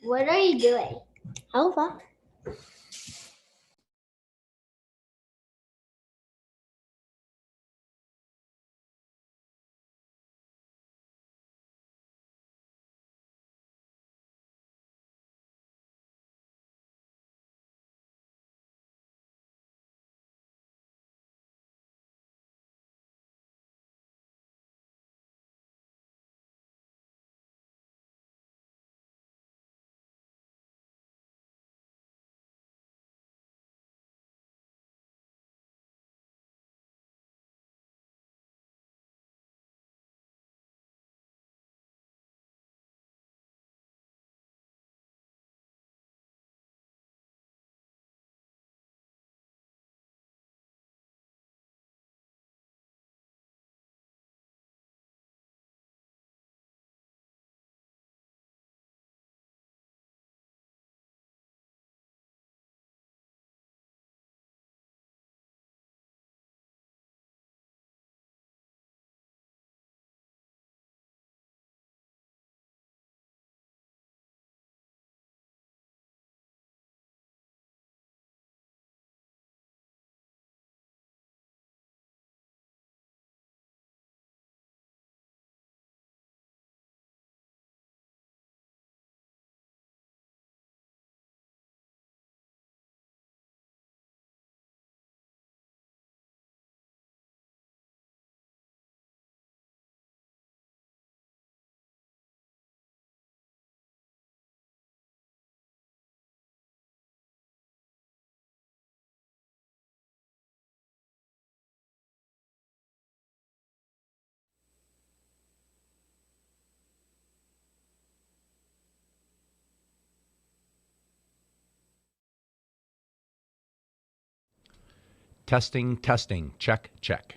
What are you doing? Alva. Testing, testing, check, check.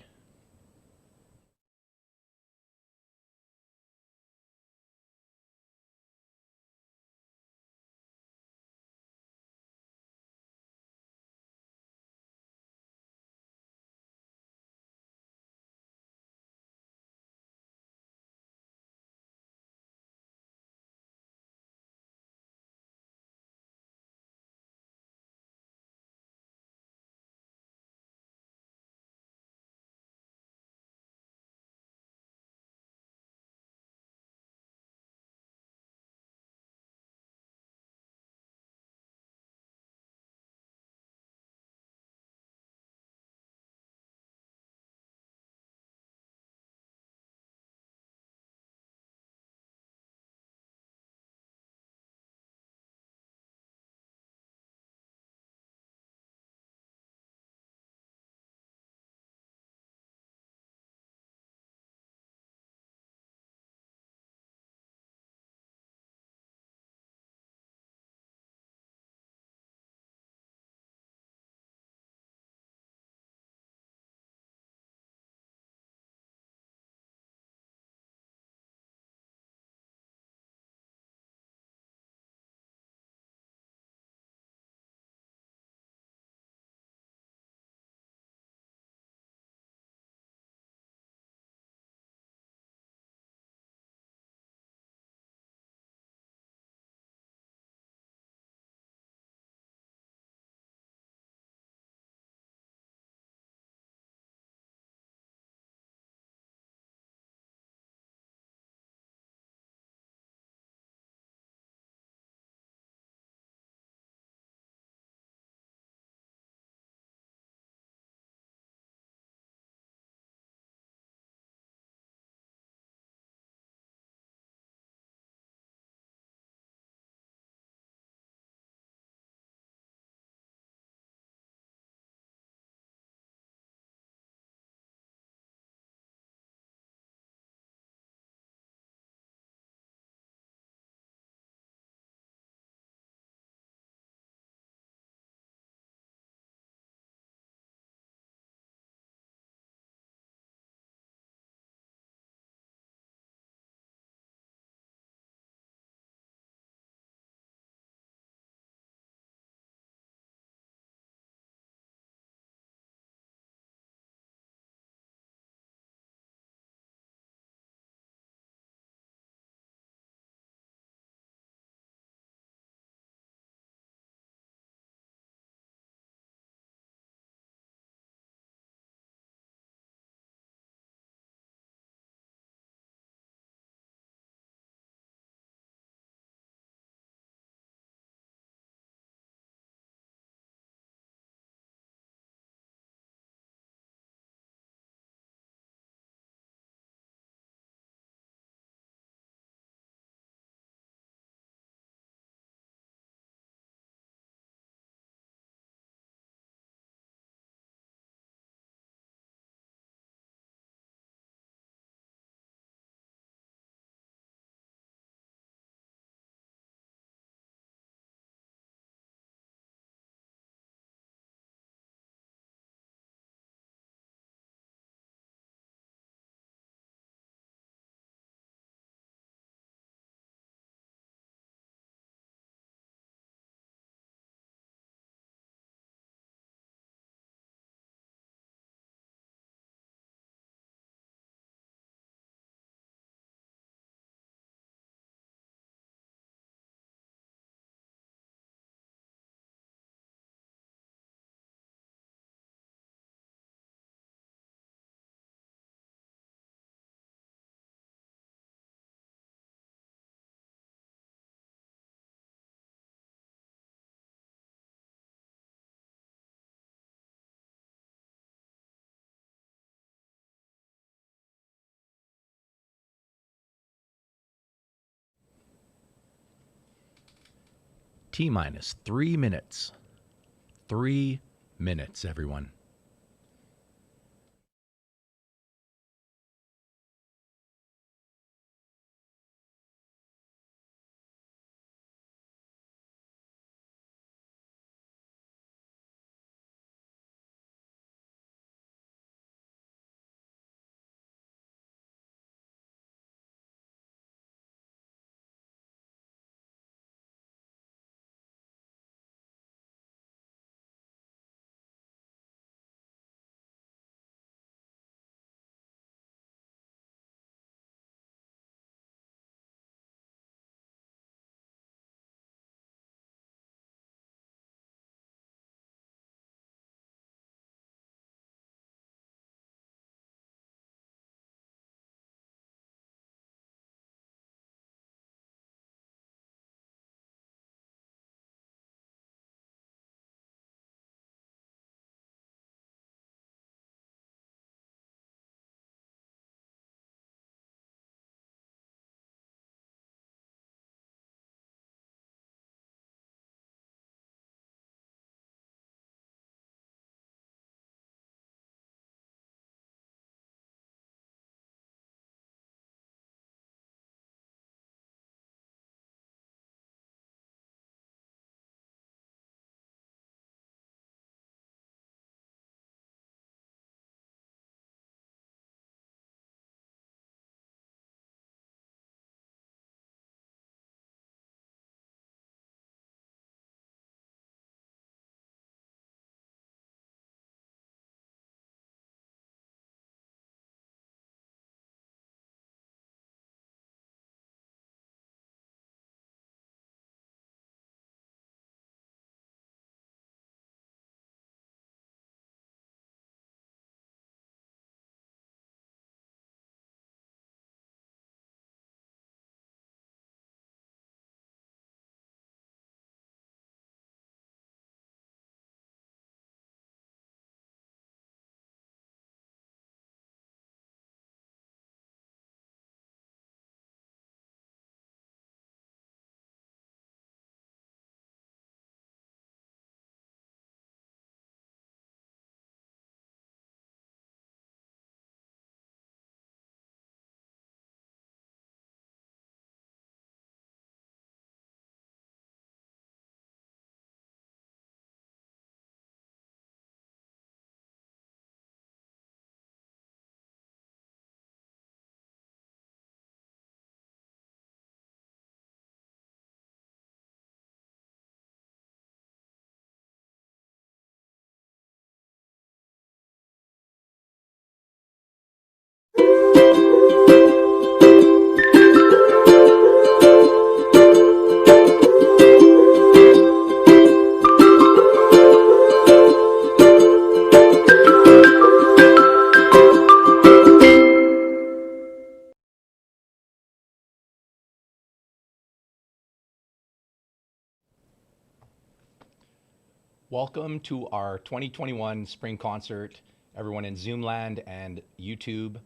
T minus 3 minutes. 3 minutes, everyone. Welcome to our 2021 spring concert, everyone in Zoomland and YouTube.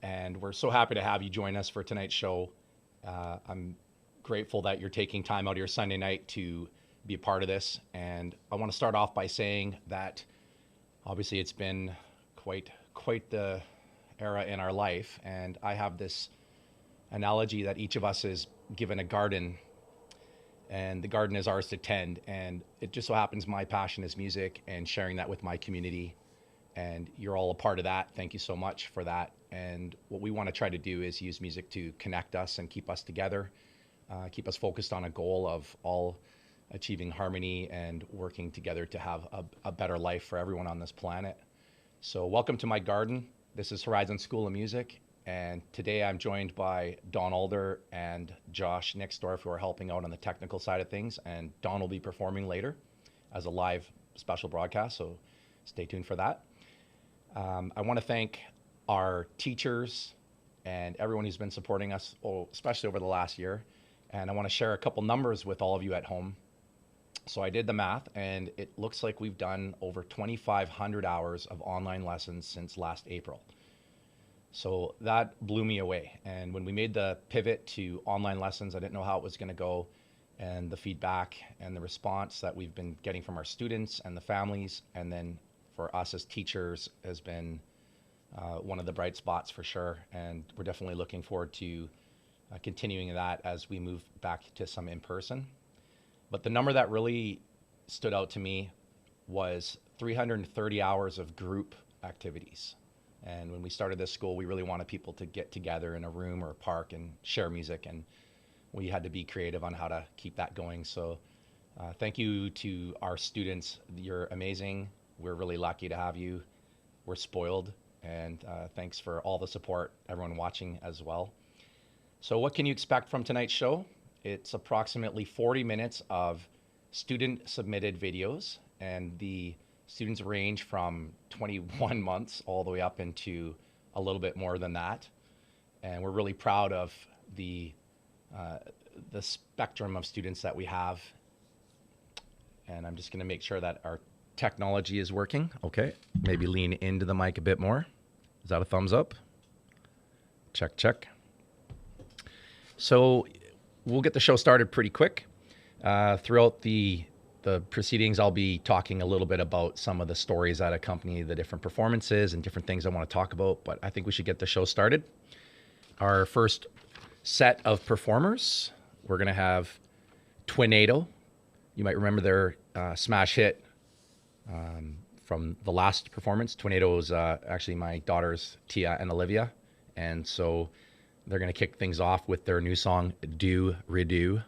And we're so happy to have you join us for tonight's show. I'm grateful that you're taking time out of your Sunday night to be a part of this. And I want to start off by saying that obviously it's been quite the era in our life. And I have this analogy that each of us is given a garden, and the garden is ours to tend. And it just so happens my passion is music and sharing that with my community. And you're all a part of that. Thank you so much for that. And what we want to try to do is use music to connect us and keep us together, keep us focused on a goal of all achieving harmony and working together to have a better life for everyone on this planet. So welcome to my garden. This is Horizon School of Music. And today I'm joined by Don Alder and Josh Nixdorf, who are helping out on the technical side of things. And Don will be performing later as a live special broadcast, so stay tuned for that. I want to thank our teachers and everyone who's been supporting us, especially over the last year. And I want to share a couple numbers with all of you at home. So I did the math, and it looks like we've done over 2,500 hours of online lessons since last April. So that blew me away. And when we made the pivot to online lessons, I didn't know how it was going to go. and the feedback and the response that we've been getting from our students and the families, and then for us as teachers, has been one of the bright spots for sure. And we're definitely looking forward to continuing that as we move back to some in person. But the number that really stood out to me was 330 hours of group activities. And when we started this school, we really wanted people to get together in a room or a park and share music, and we had to be creative on how to keep that going. So thank you to our students. You're amazing. We're really lucky to have you. We're spoiled, and thanks for all the support, everyone watching as well. So what can you expect from tonight's show? It's approximately 40 minutes of student submitted videos, and the students range from 21 months all the way up into a little bit more than that. And we're really proud of the spectrum of students that we have. And I'm just going to make sure that our technology is working. Okay, maybe lean into the mic a bit more. Is that a thumbs up? Check, check. So we'll get the show started pretty quick. Throughout the proceedings, I'll be talking a little bit about some of the stories that accompany the different performances and different things I want to talk about, but I think we should get the show started. Our first set of performers, we're going to have Twinado. You might remember their smash hit from the last performance. Twinado is actually my daughters, Tia and Olivia, and so they're going to kick things off with their new song, Do Redo.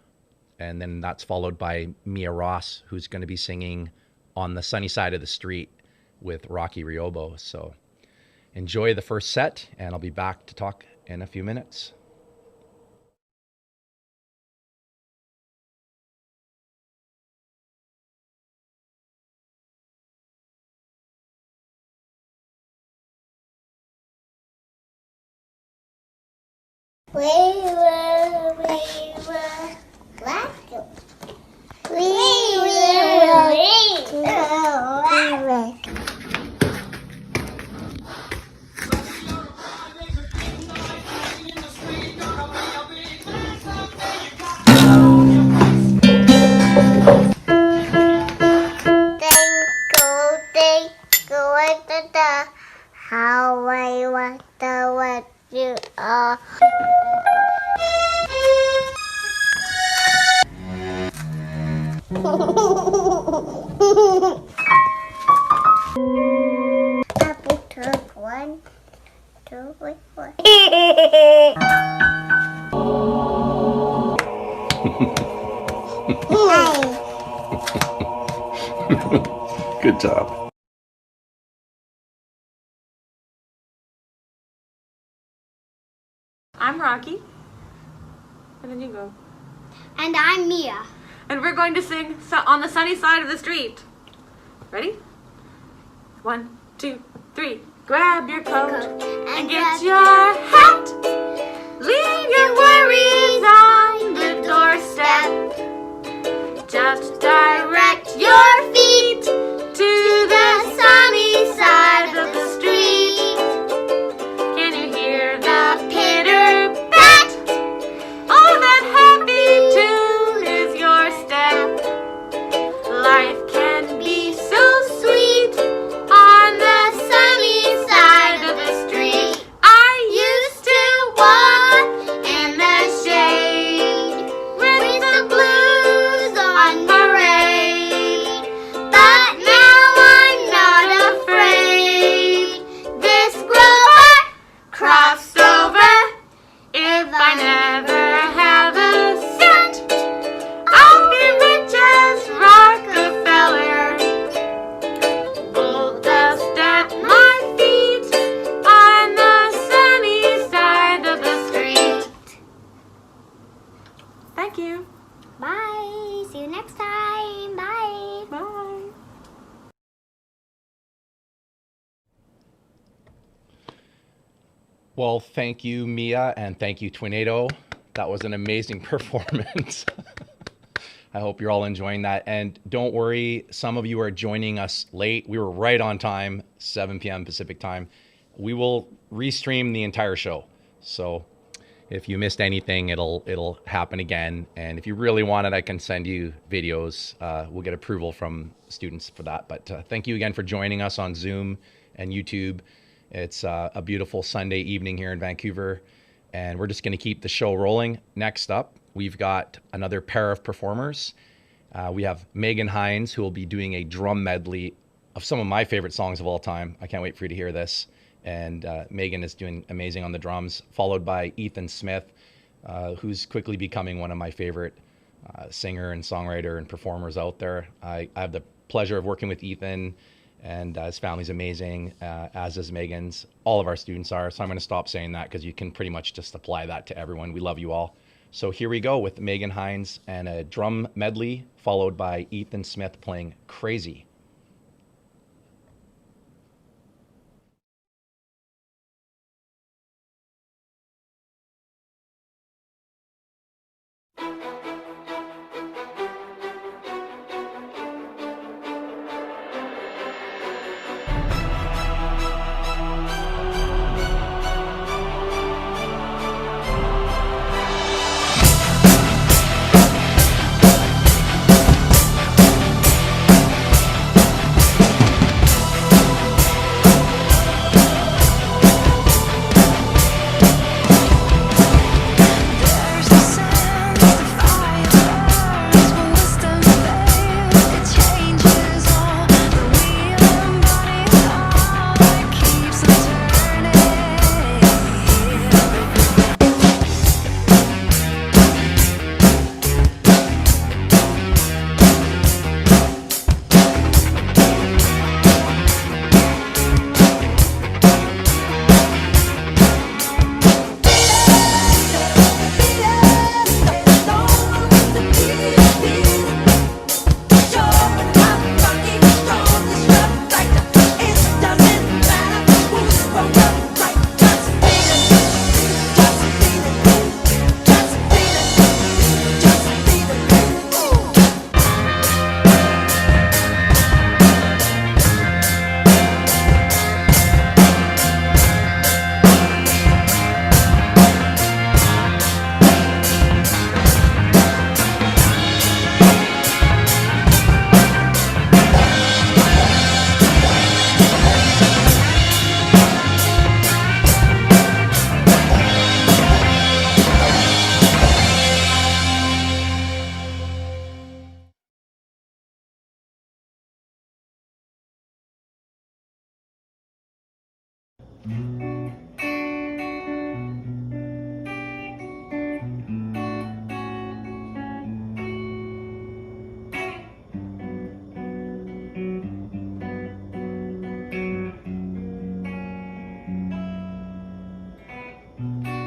And then that's followed by Mia Ross, who's going to be singing On the Sunny Side of the Street with Rocky Riobo. So enjoy the first set, and I'll be back to talk in a few minutes. We were black. How I want to what you are. Apple took 1, 2, 3, 4. Good job. I'm Rocky. And then you go. And I'm Mia. And we're going to sing On the Sunny Side of the Street. Ready? 1, 2, 3. Grab your coat and get your hat. Leave your worries on the doorstep. Just direct your feet to the sunny side of the street. Can you hear the pitter pat? Oh, that happy tune is your step. Life can be so sweet on the sunny side of the street. I used to walk in the shade with the blues on parade, but now I'm not afraid. This Grover crossed over. If I never have a cent, I'll be rich as Rockefeller. Gold dust at my feet on the sunny side of the street. Thank you. Bye. See you next time. Bye. Bye. Well, thank you, Mia, and thank you, Twinado. That was an amazing performance. I hope you're all enjoying that. And don't worry, some of you are joining us late. We were right on time, 7 p.m. Pacific time. We will restream the entire show. So If you missed anything, it'll happen again. And if you really want it, I can send you videos. We'll get approval from students for that. But thank you again for joining us on Zoom and YouTube. It's a beautiful Sunday evening here in Vancouver, and we're just going to keep the show rolling. Next up, we've got another pair of performers. We have Megan Hines, who will be doing a drum medley of some of my favorite songs of all time. I can't wait for you to hear this. And Megan is doing amazing on the drums, followed by Ethan Smith, who's quickly becoming one of my favorite singer and songwriter and performers out there. I have the pleasure of working with Ethan, and his family's amazing, as is Megan's. All of our students are, so I'm going to stop saying that because you can pretty much just apply that to everyone. We love you all. So here we go with Megan Hines and a drum medley, followed by Ethan Smith playing Crazy.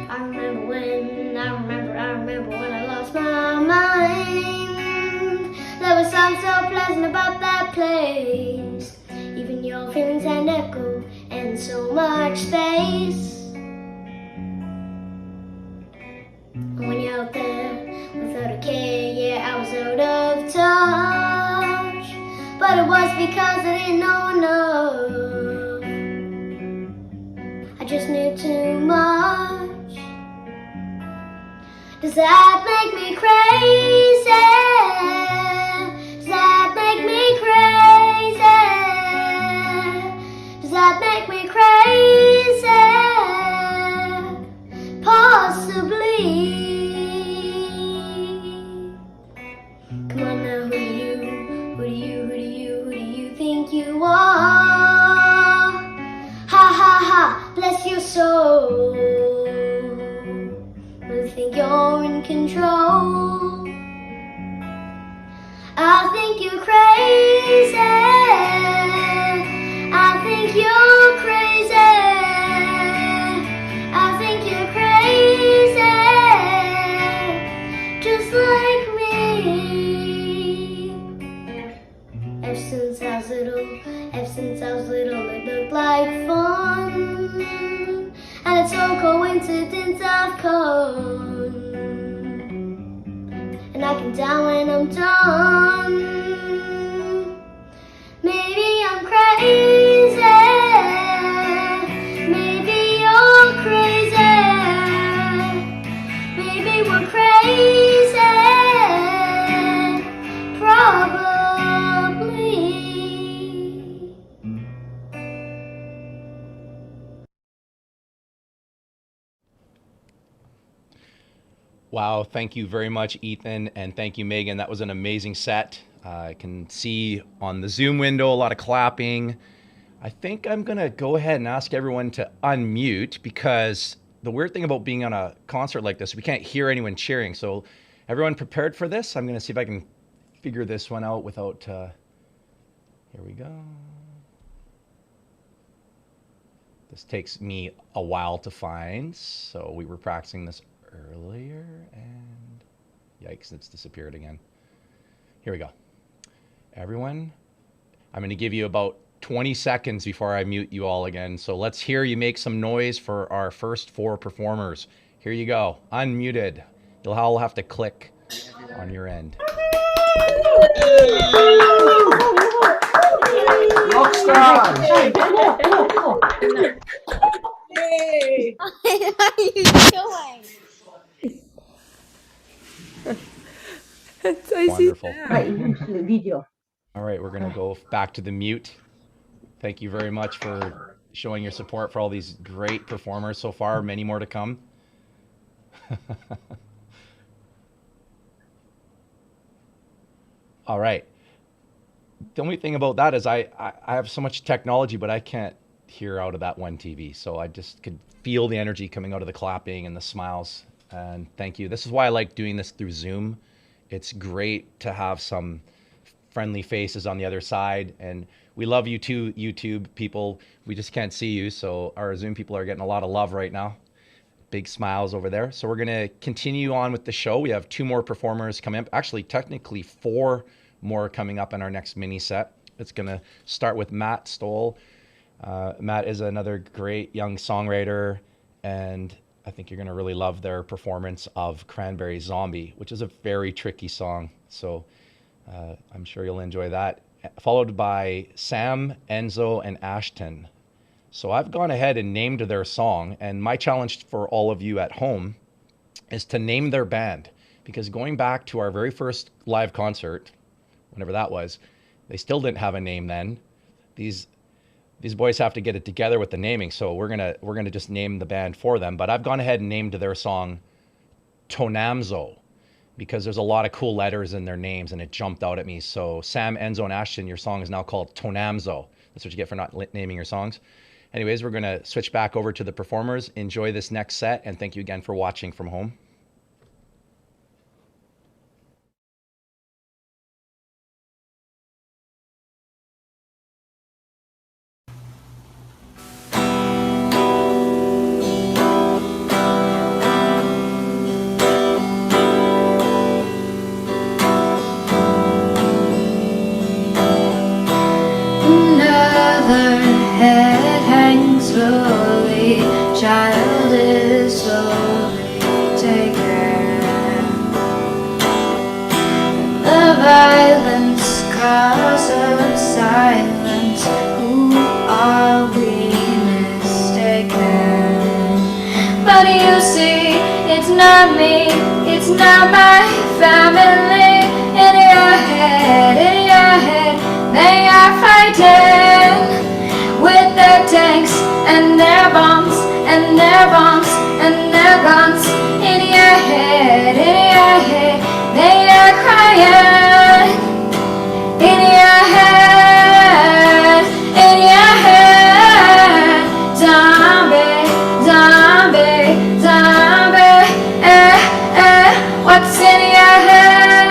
I remember when I lost my mind. There was something so pleasant about that place. Even your feelings had echo and so much space. When you're out there without a care, yeah, I was out of touch. But it was because I didn't know enough. I just knew too much. Does that make me crazy? Does that make me crazy? Does that make me crazy? Possibly. Come on now, who do you think you are? Ha ha ha, bless your soul. You think you're in control. I think you're crazy. I think you're crazy. I think you're crazy. Just like me. Ever since I was little, it looked like fun. And it's no coincidence I've come. And I can tell when I'm done. Maybe I'm crazy. Maybe you're crazy. Wow, thank you very much, Ethan, and thank you, Megan. That was an amazing set. I can see on the Zoom window a lot of clapping. I think I'm gonna go ahead and ask everyone to unmute because the weird thing about being on a concert like this, we can't hear anyone cheering. So everyone prepared for this? I'm gonna see if I can figure this one out without, here we go. This takes me a while to find. So we were practicing this earlier and yikes, it's disappeared again. Here we go. Everyone, I'm gonna give you about 20 seconds before I mute you all again. So let's hear you make some noise for our first 4 performers. Here you go, unmuted. You'll all have to click on your end. Rock stars! Yay! How are you doing? Wonderful. Video. All right, we're gonna go back to the mute. Thank you very much for showing your support for all these great performers so far. Many more to come. All right. The only thing about that is I have so much technology, but I can't hear out of that one TV. So I just could feel the energy coming out of the clapping and the smiles. And thank you. This is why I like doing this through Zoom. It's great to have some friendly faces on the other side. And we love you too, YouTube people. We just can't see you. So our Zoom people are getting a lot of love right now. Big smiles over there. So we're going to continue on with the show. We have 2 more performers coming up. Actually, technically 4 more coming up in our next mini set. It's going to start with Matt Stoll. Matt is another great young songwriter, and I think you're going to really love their performance of Cranberry Zombie, which is a very tricky song. So I'm sure you'll enjoy that. Followed by Sam, Enzo, and Ashton. So I've gone ahead and named their song, and my challenge for all of you at home is to name their band, because going back to our very first live concert, whenever that was, they still didn't have a name then. These boys have to get it together with the naming, so we're gonna just name the band for them. But I've gone ahead and named their song Tonamzo, because there's a lot of cool letters in their names, and it jumped out at me. So Sam, Enzo, and Ashton, your song is now called Tonamzo. That's what you get for not naming your songs. Anyways, we're gonna switch back over to the performers. Enjoy this next set, and thank you again for watching from home. Another head hangs slowly, child is slowly taken. The violence causes silence. Who are we mistaken? But you see, it's not me, it's not my family. In your head, they are fighting with their tanks and their bombs and their bombs and their guns. In your head, they are crying. In your head, zombie, zombie, zombie. What's in your head?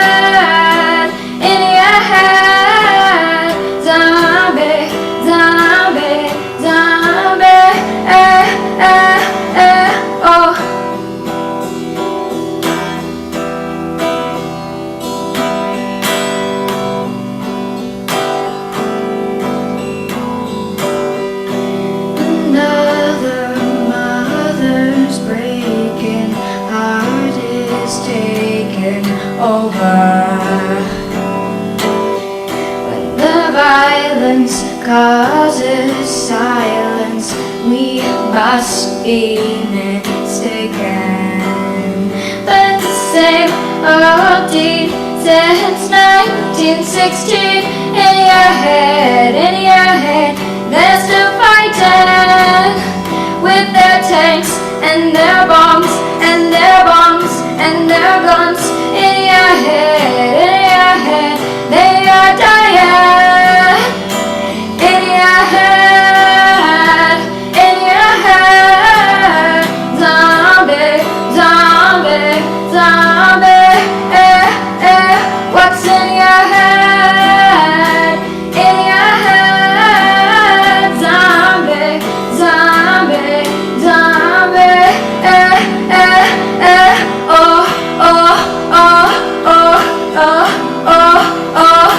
In your head, zombie, zombie, zombie. Oh. Another mother's breaking heart is taken over. When the violence causes silence, we must be mistaken. But the same old deed since 1916. In your head, they're still fighting with their tanks and their bombs and their bombs and their guns in your head, they are dying in your head, zombie, zombie, zombie, what's in your head, zombie, zombie, zombie, oh, oh, oh, oh, oh, oh, oh,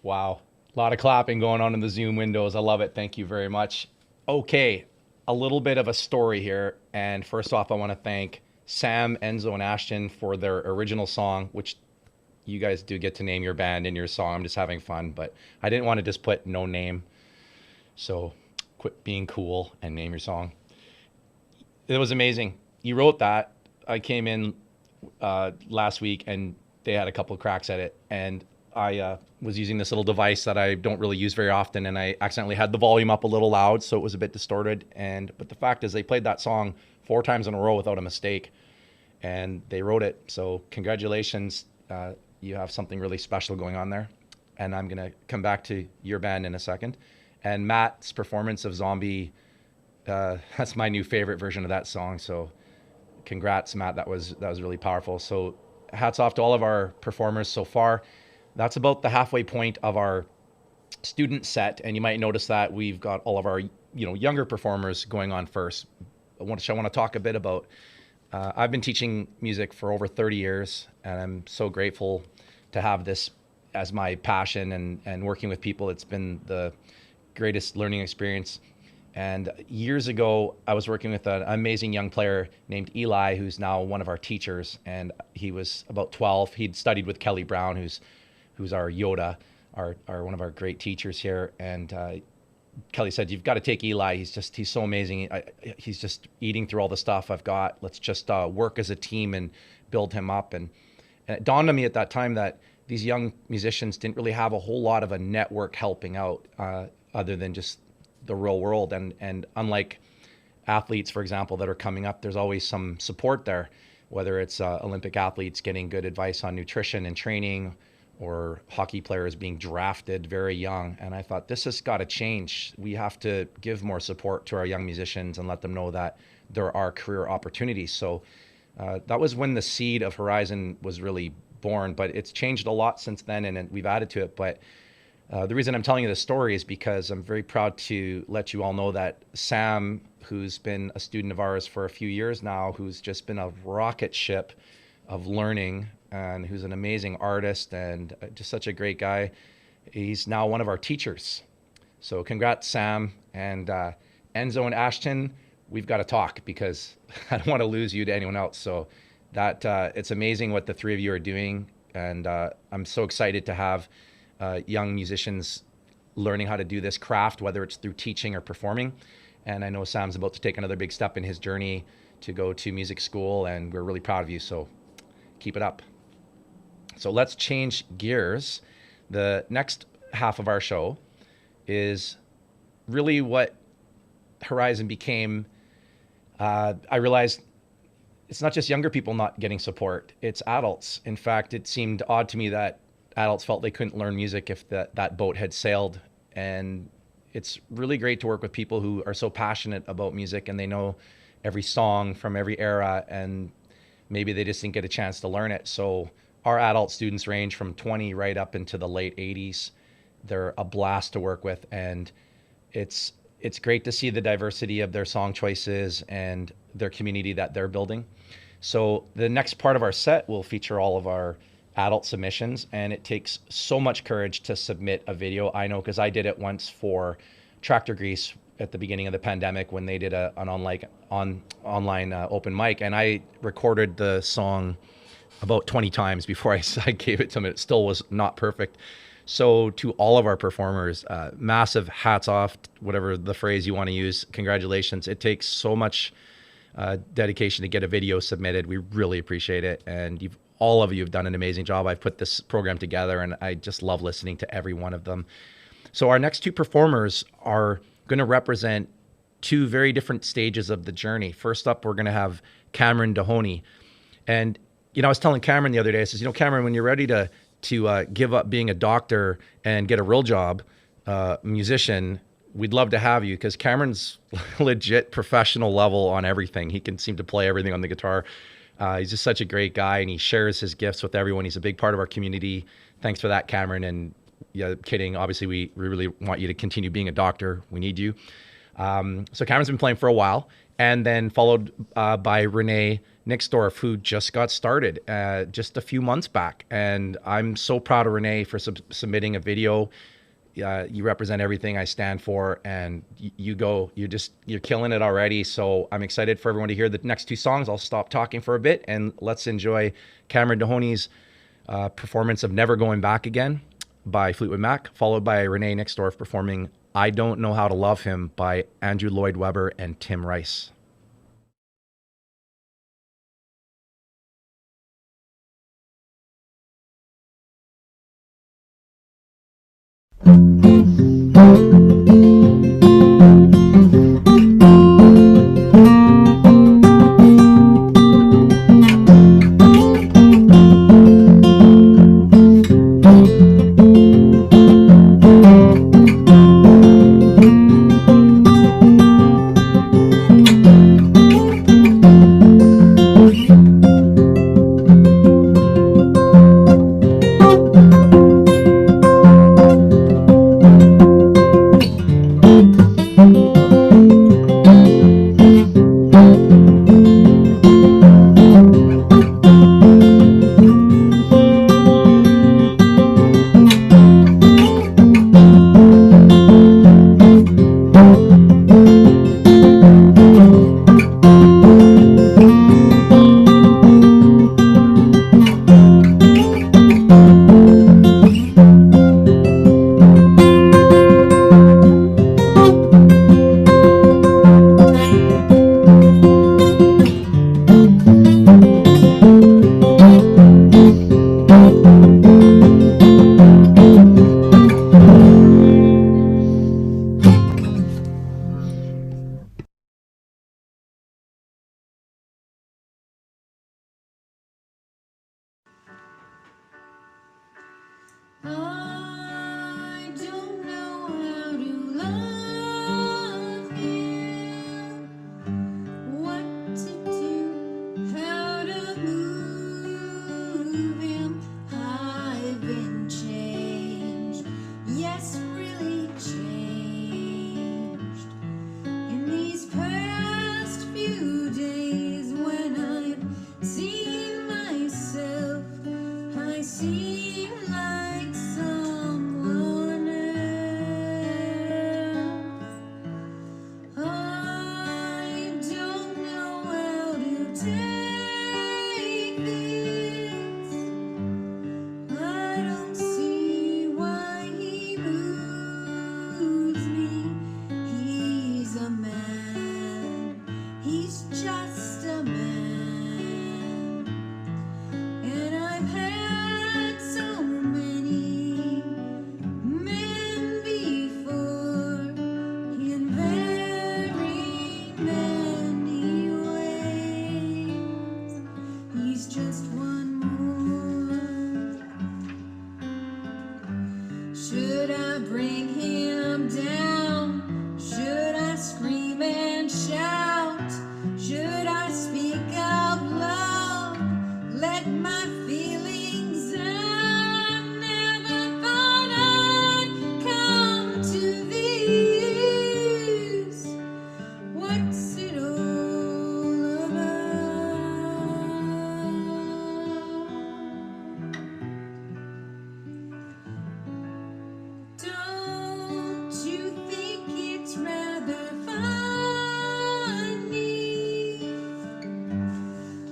Wow. A lot of clapping going on in the Zoom windows. I love it. Thank you very much. Okay. A little bit of a story here. And first off, I want to thank Sam, Enzo, and Ashton for their original song, which you guys do get to name your band in your song. I'm just having fun, but I didn't want to just put no name. So quit being cool and name your song. It was amazing. You wrote that. I came in last week and they had a couple of cracks at it. And I was using this little device that I don't really use very often, and I accidentally had the volume up a little loud, so it was a bit distorted. But the fact is, they played that song 4 times in a row without a mistake, and they wrote it. So congratulations, you have something really special going on there. And I'm gonna come back to your band in a second. And Matt's performance of Zombie, that's my new favorite version of that song. So congrats, Matt. That was really powerful. So hats off to all of our performers so far. That's about the halfway point of our student set, and you might notice that we've got all of our younger performers going on first. I want to talk a bit about I've been teaching music for over 30 years, and I'm so grateful to have this as my passion and working with people. It's been the greatest learning experience. And years ago, I was working with an amazing young player named Eli, who's now one of our teachers. And he was about 12. He'd studied with Kelly Brown, who's our Yoda, our one of our great teachers here. And Kelly said, "You've got to take Eli. He's so amazing. He's just eating through all the stuff I've got. Let's just work as a team and build him up." And it dawned on me at that time that these young musicians didn't really have a whole lot of a network helping out other than just the real world. And unlike athletes, for example, that are coming up, there's always some support there, whether it's Olympic athletes getting good advice on nutrition and training, or hockey players being drafted very young. And I thought, this has got to change. We have to give more support to our young musicians and let them know that there are career opportunities. So that was when the seed of Horizon was really born, but it's changed a lot since then, and we've added to it. But the reason I'm telling you this story is because I'm very proud to let you all know that Sam, who's been a student of ours for a few years now, who's just been a rocket ship of learning, and who's an amazing artist and just such a great guy, he's now one of our teachers. So congrats, Sam. And Enzo and Ashton, we've got to talk, because I don't want to lose you to anyone else. So that it's amazing what the three of you are doing. And I'm so excited to have young musicians learning how to do this craft, whether it's through teaching or performing. And I know Sam's about to take another big step in his journey to go to music school, and we're really proud of you. So keep it up. So let's change gears. The next half of our show is really what Horizon became. I realized it's not just younger people not getting support, it's adults. In fact, it seemed odd to me that adults felt they couldn't learn music if that boat had sailed. And it's really great to work with people who are so passionate about music, and they know every song from every era, and maybe they just didn't get a chance to learn it. So our adult students range from 20 right up into the late 80s. They're a blast to work with, and it's great to see the diversity of their song choices and their community that they're building. So the next part of our set will feature all of our adult submissions, and it takes so much courage to submit a video. I know, because I did it once for Tractor Grease at the beginning of the pandemic when they did an online open mic, and I recorded the song about 20 times before I gave it to them. It still was not perfect. So to all of our performers, massive hats off, whatever the phrase you want to use. Congratulations. It takes so much dedication to get a video submitted. We really appreciate it. And all of you have done an amazing job. I've put this program together, and I just love listening to every one of them. So our next two performers are going to represent two very different stages of the journey. First up, we're going to have Cameron Dohoney. And I was telling Cameron the other day, I says, Cameron, when you're ready to give up being a doctor and get a real job, musician, we'd love to have you, because Cameron's legit professional level on everything. He can seem to play everything on the guitar. He's just such a great guy, and he shares his gifts with everyone. He's a big part of our community. Thanks for that, Cameron. And yeah, kidding. Obviously, we really want you to continue being a doctor. We need you. So Cameron's been playing for a while, and then followed by Renee Nixdorf, who just got started just a few months back. And I'm so proud of Renee for submitting a video. You represent everything I stand for, and you're killing it already. So I'm excited for everyone to hear the next two songs. I'll stop talking for a bit, and let's enjoy Cameron Dohoney's performance of Never Going Back Again by Fleetwood Mac, followed by Renee Nixdorf performing I Don't Know How to Love Him by Andrew Lloyd Webber and Tim Rice. I don't know how to love him, what to do, how to move him. I've been changed, yes, really changed. In these past few days, when I've seen myself, I seem like someone else. I don't know how to take this. I don't see why he moves me. He's a man, he's just a man. And I've had so many men before, in very many ways. He's just one more. Should I bring him down? Should I scream and shout? Should I speak of love? Let my feelings out. Never thought I'd come to this. What's it all about? Don't you think it's rather funny?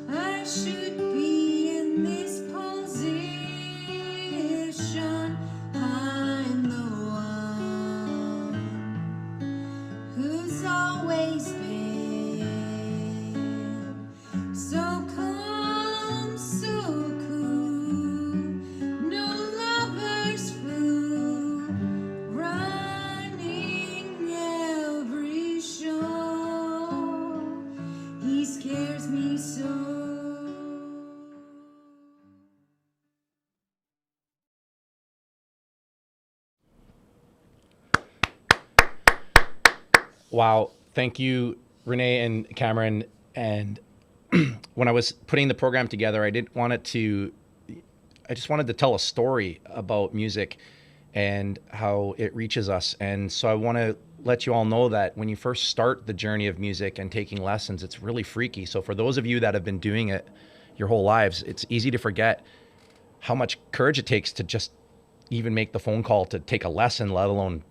I should be in this position. I'm the one who's always been so calm, so cool. No lover's fool, running every show. He scares me so. Wow. Thank you, Renee and Cameron. And when I was putting the program together, I just wanted to tell a story about music and how it reaches us. And so I want to let you all know that when you first start the journey of music and taking lessons, it's really freaky. So for those of you that have been doing it your whole lives, it's easy to forget how much courage it takes to just even make the phone call to take a lesson, let alone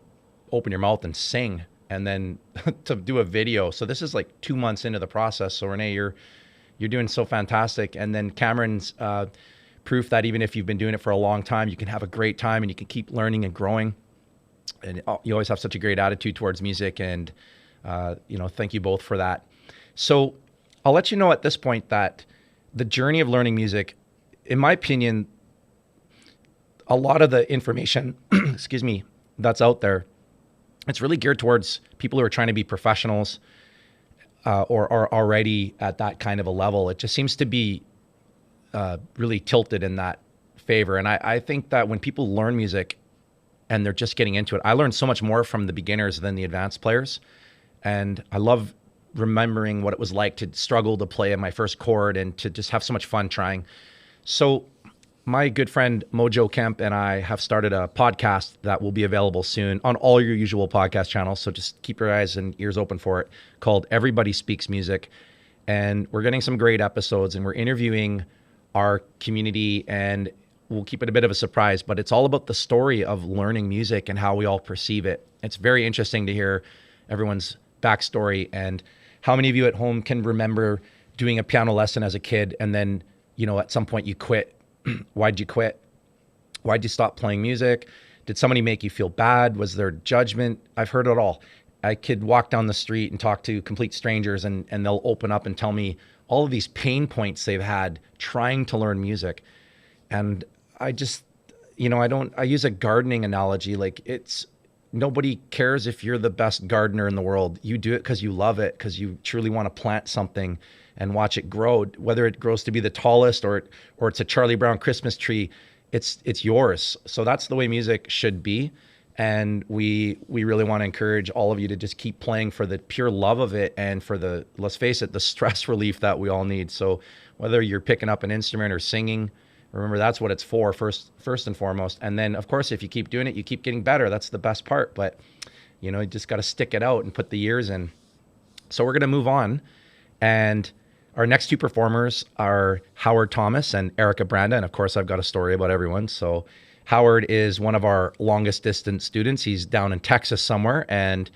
open your mouth and sing, and then to do a video. So this is like 2 months into the process. So Renee, you're doing so fantastic. And then Cameron's proof that even if you've been doing it for a long time, you can have a great time and you can keep learning and growing. And you always have such a great attitude towards music. And, thank you both for that. So I'll let you know at this point that the journey of learning music, in my opinion, a lot of the information, excuse me, that's out there, it's really geared towards people who are trying to be professionals or are already at that kind of a level. It just seems to be really tilted in that favor. And I think that when people learn music and they're just getting into it, I learned so much more from the beginners than the advanced players. And I love remembering what it was like to struggle to play my first chord and to just have so much fun trying. So my good friend Mojo Kemp and I have started a podcast that will be available soon on all your usual podcast channels. So just keep your eyes and ears open for it, called Everybody Speaks Music. And we're getting some great episodes and we're interviewing our community, and we'll keep it a bit of a surprise, but it's all about the story of learning music and how we all perceive it. It's very interesting to hear everyone's backstory and how many of you at home can remember doing a piano lesson as a kid and then, at some point you quit. Why'd you quit? Why'd you stop playing music? Did somebody make you feel bad? Was there judgment? I've heard it all. I could walk down the street and talk to complete strangers and they'll open up and tell me all of these pain points they've had trying to learn music. And I just, I use a gardening analogy. Like nobody cares if you're the best gardener in the world. You do it because you love it, because you truly want to plant something and watch it grow, whether it grows to be the tallest or it's a Charlie Brown Christmas tree. it's yours. So that's the way music should be. And we really want to encourage all of you to just keep playing for the pure love of it and for the, let's face it, the stress relief that we all need. So whether you're picking up an instrument or singing, remember that's what it's for first and foremost. And then of course, if you keep doing it, you keep getting better. That's the best part. But you just got to stick it out and put the years in. So we're going to move on. And our next two performers are Howard Thomas and Erica Branda. And of course, I've got a story about everyone. So Howard is one of our longest distance students. He's down in Texas somewhere, and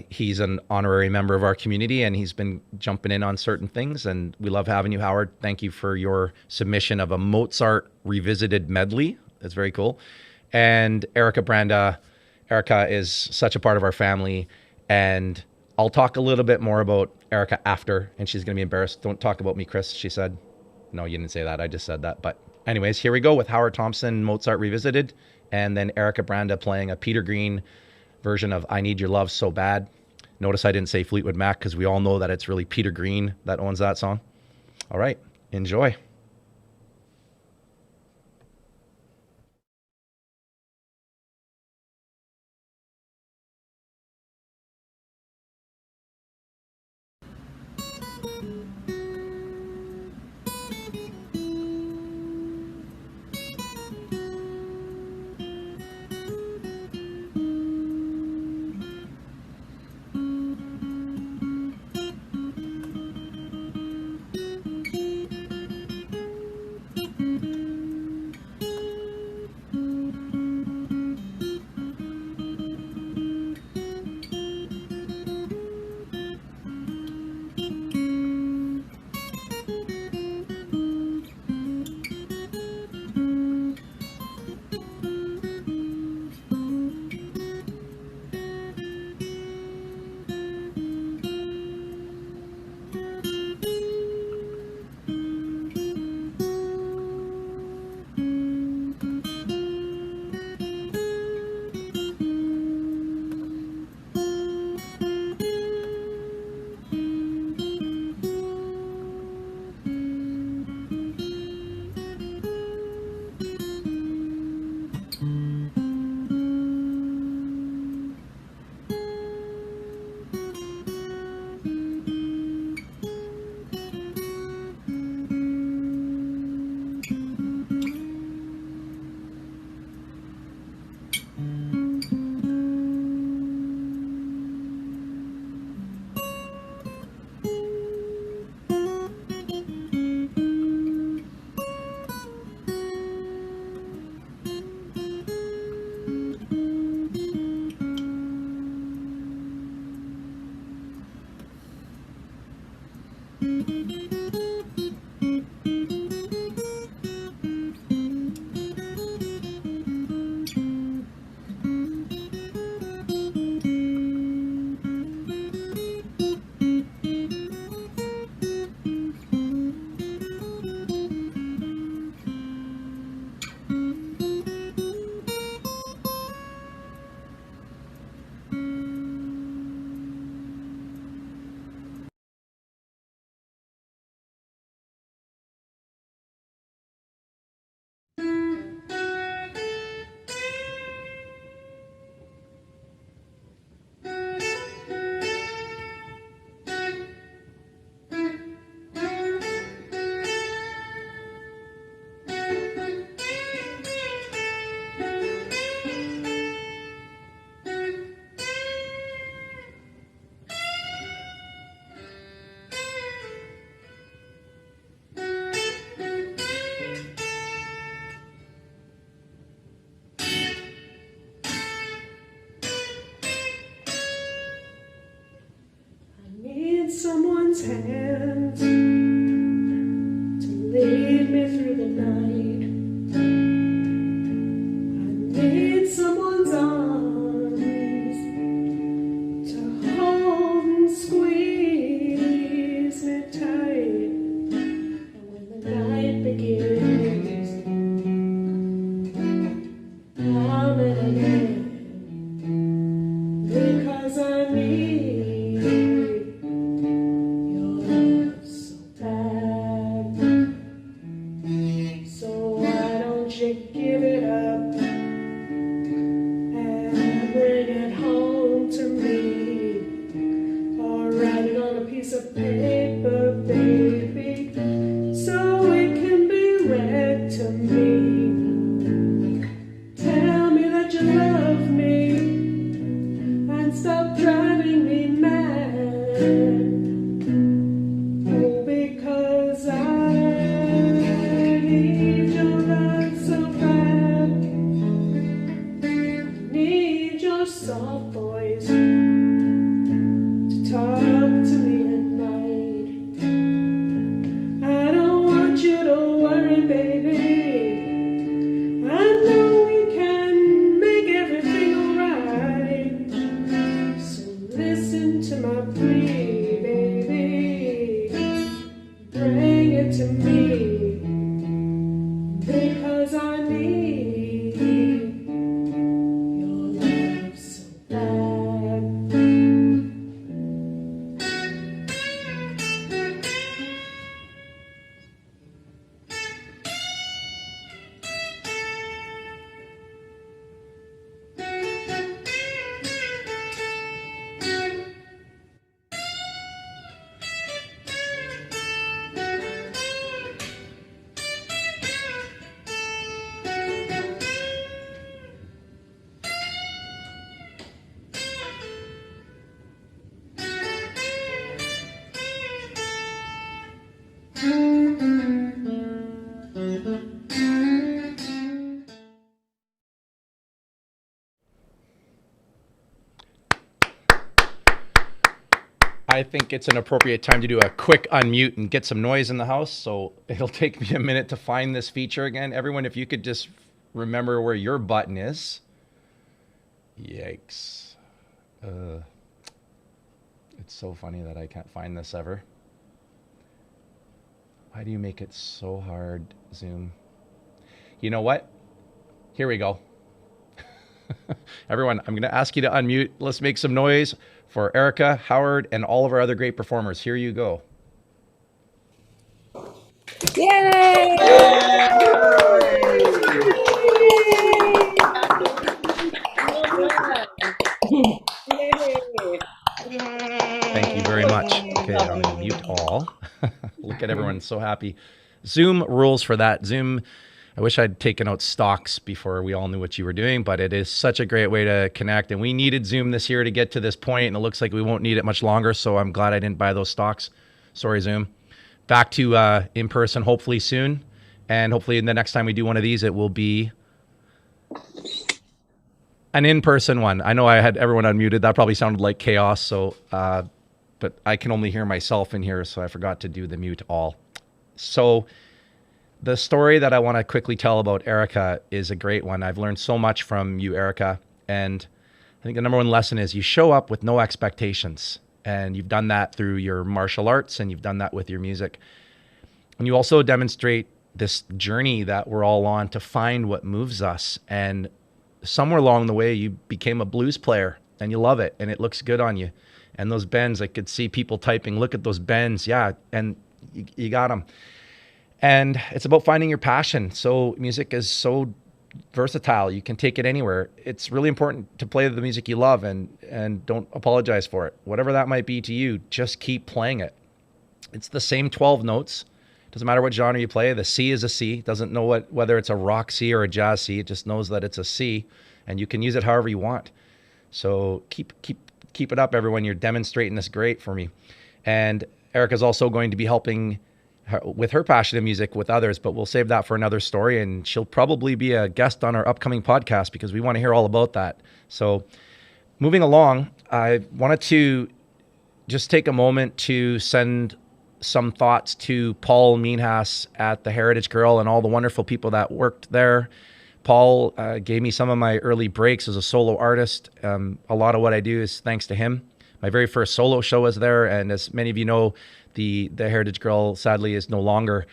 he's an honorary member of our community, and he's been jumping in on certain things. And we love having you, Howard. Thank you for your submission of a Mozart Revisited medley. That's very cool. And Erica Branda. Erica is such a part of our family, and I'll talk a little bit more about Erica after, and she's going to be embarrassed. Don't talk about me, Chris, she said. No, you didn't say that. I just said that. But anyways, here we go with Howard Thompson, Mozart Revisited, and then Erica Branda playing a Peter Green version of I Need Your Love So Bad. Notice I didn't say Fleetwood Mac because we all know that it's really Peter Green that owns that song. All right, enjoy. Someone's hands to lead me through the night. I need someone's arms to hold and squeeze me tight. And when the night begins, I'm in a because I need your love. you give it up and bring it home to me, or write it on a piece of paper, baby, so it can be read to me. Tell me that you love me and stop driving me mad. Oh, because I need your love so bad. Need your soft voice to talk to me at night. I don't want you to worry, baby. I know we can make everything alright. So listen to my plea, baby. Bring it to me, because I need your love so bad. I think it's an appropriate time to do a quick unmute and get some noise in the house. So it'll take me a minute to find this feature again. Everyone, if you could just remember where your button is. Yikes. It's so funny that I can't find this ever. Why do you make it so hard, Zoom? You know what? Here we go. Everyone, I'm going to ask you to unmute. Let's make some noise for Erica, Howard, and all of our other great performers. Here you go. Yay! Thank you very much. Okay, I'm going to mute all. Look at everyone, so happy. Zoom rules for that. Zoom, I wish I'd taken out stocks before we all knew what you were doing, but it is such a great way to connect. And we needed Zoom this year to get to this point, and it looks like we won't need it much longer. So I'm glad I didn't buy those stocks. Sorry, Zoom. Back to in person, hopefully soon. And hopefully the next time we do one of these, it will be an in-person one. I know I had everyone unmuted. That probably sounded like chaos. So, but I can only hear myself in here, so I forgot to do the mute all. So the story that I want to quickly tell about Erica is a great one. I've learned so much from you, Erica. And I think the number one lesson is you show up with no expectations. And you've done that through your martial arts, and you've done that with your music. And you also demonstrate this journey that we're all on to find what moves us. And somewhere along the way, you became a blues player, and you love it, and it looks good on you. And those bends, I could see people typing, look at those bends. Yeah, and you got them. And it's about finding your passion. So music is so versatile. You can take it anywhere. It's really important to play the music you love, and don't apologize for it. Whatever that might be to you, just keep playing it. It's the same 12 notes. Doesn't matter what genre you play. The C is a C. Doesn't know whether it's a rock C or a jazz C. It just knows that it's a C, and you can use it however you want. So keep it up, everyone. You're demonstrating this great for me. And Erica's also going to be helping with her passion in music with others, but we'll save that for another story, and she'll probably be a guest on our upcoming podcast because we want to hear all about that. So moving along, I wanted to just take a moment to send some thoughts to Paul Meanhass at the Heritage Girl and all the wonderful people that worked there. Paul gave me some of my early breaks as a solo artist. A lot of what I do is thanks to him. My very first solo show was there, and as many of you know, the Heritage Girl sadly is no longer,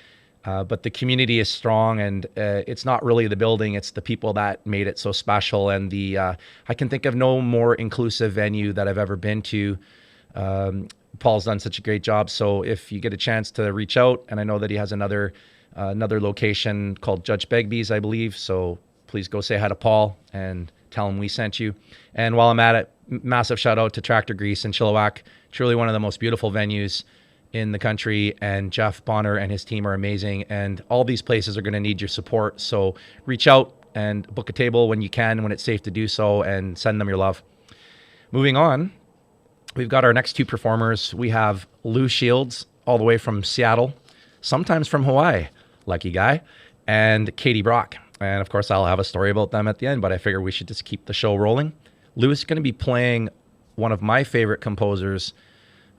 but the community is strong, and it's not really the building, it's the people that made it so special. And I can think of no more inclusive venue that I've ever been to. Paul's done such a great job. So if you get a chance to reach out, and I know that he has another another location called Judge Begbie's, I believe. So please go say hi to Paul and tell him we sent you. And while I'm at it, massive shout out to Tractor Grease in Chilliwack. Truly one of the most beautiful venues in the country. And Jeff Bonner and his team are amazing. And all these places are going to need your support. So reach out and book a table when you can, when it's safe to do so, and send them your love. Moving on, we've got our next two performers. We have Lou Shields, all the way from Seattle, sometimes from Hawaii, lucky guy, and Katie Brock. And of course, I'll have a story about them at the end, but I figure we should just keep the show rolling. Lou is going to be playing one of my favorite composers,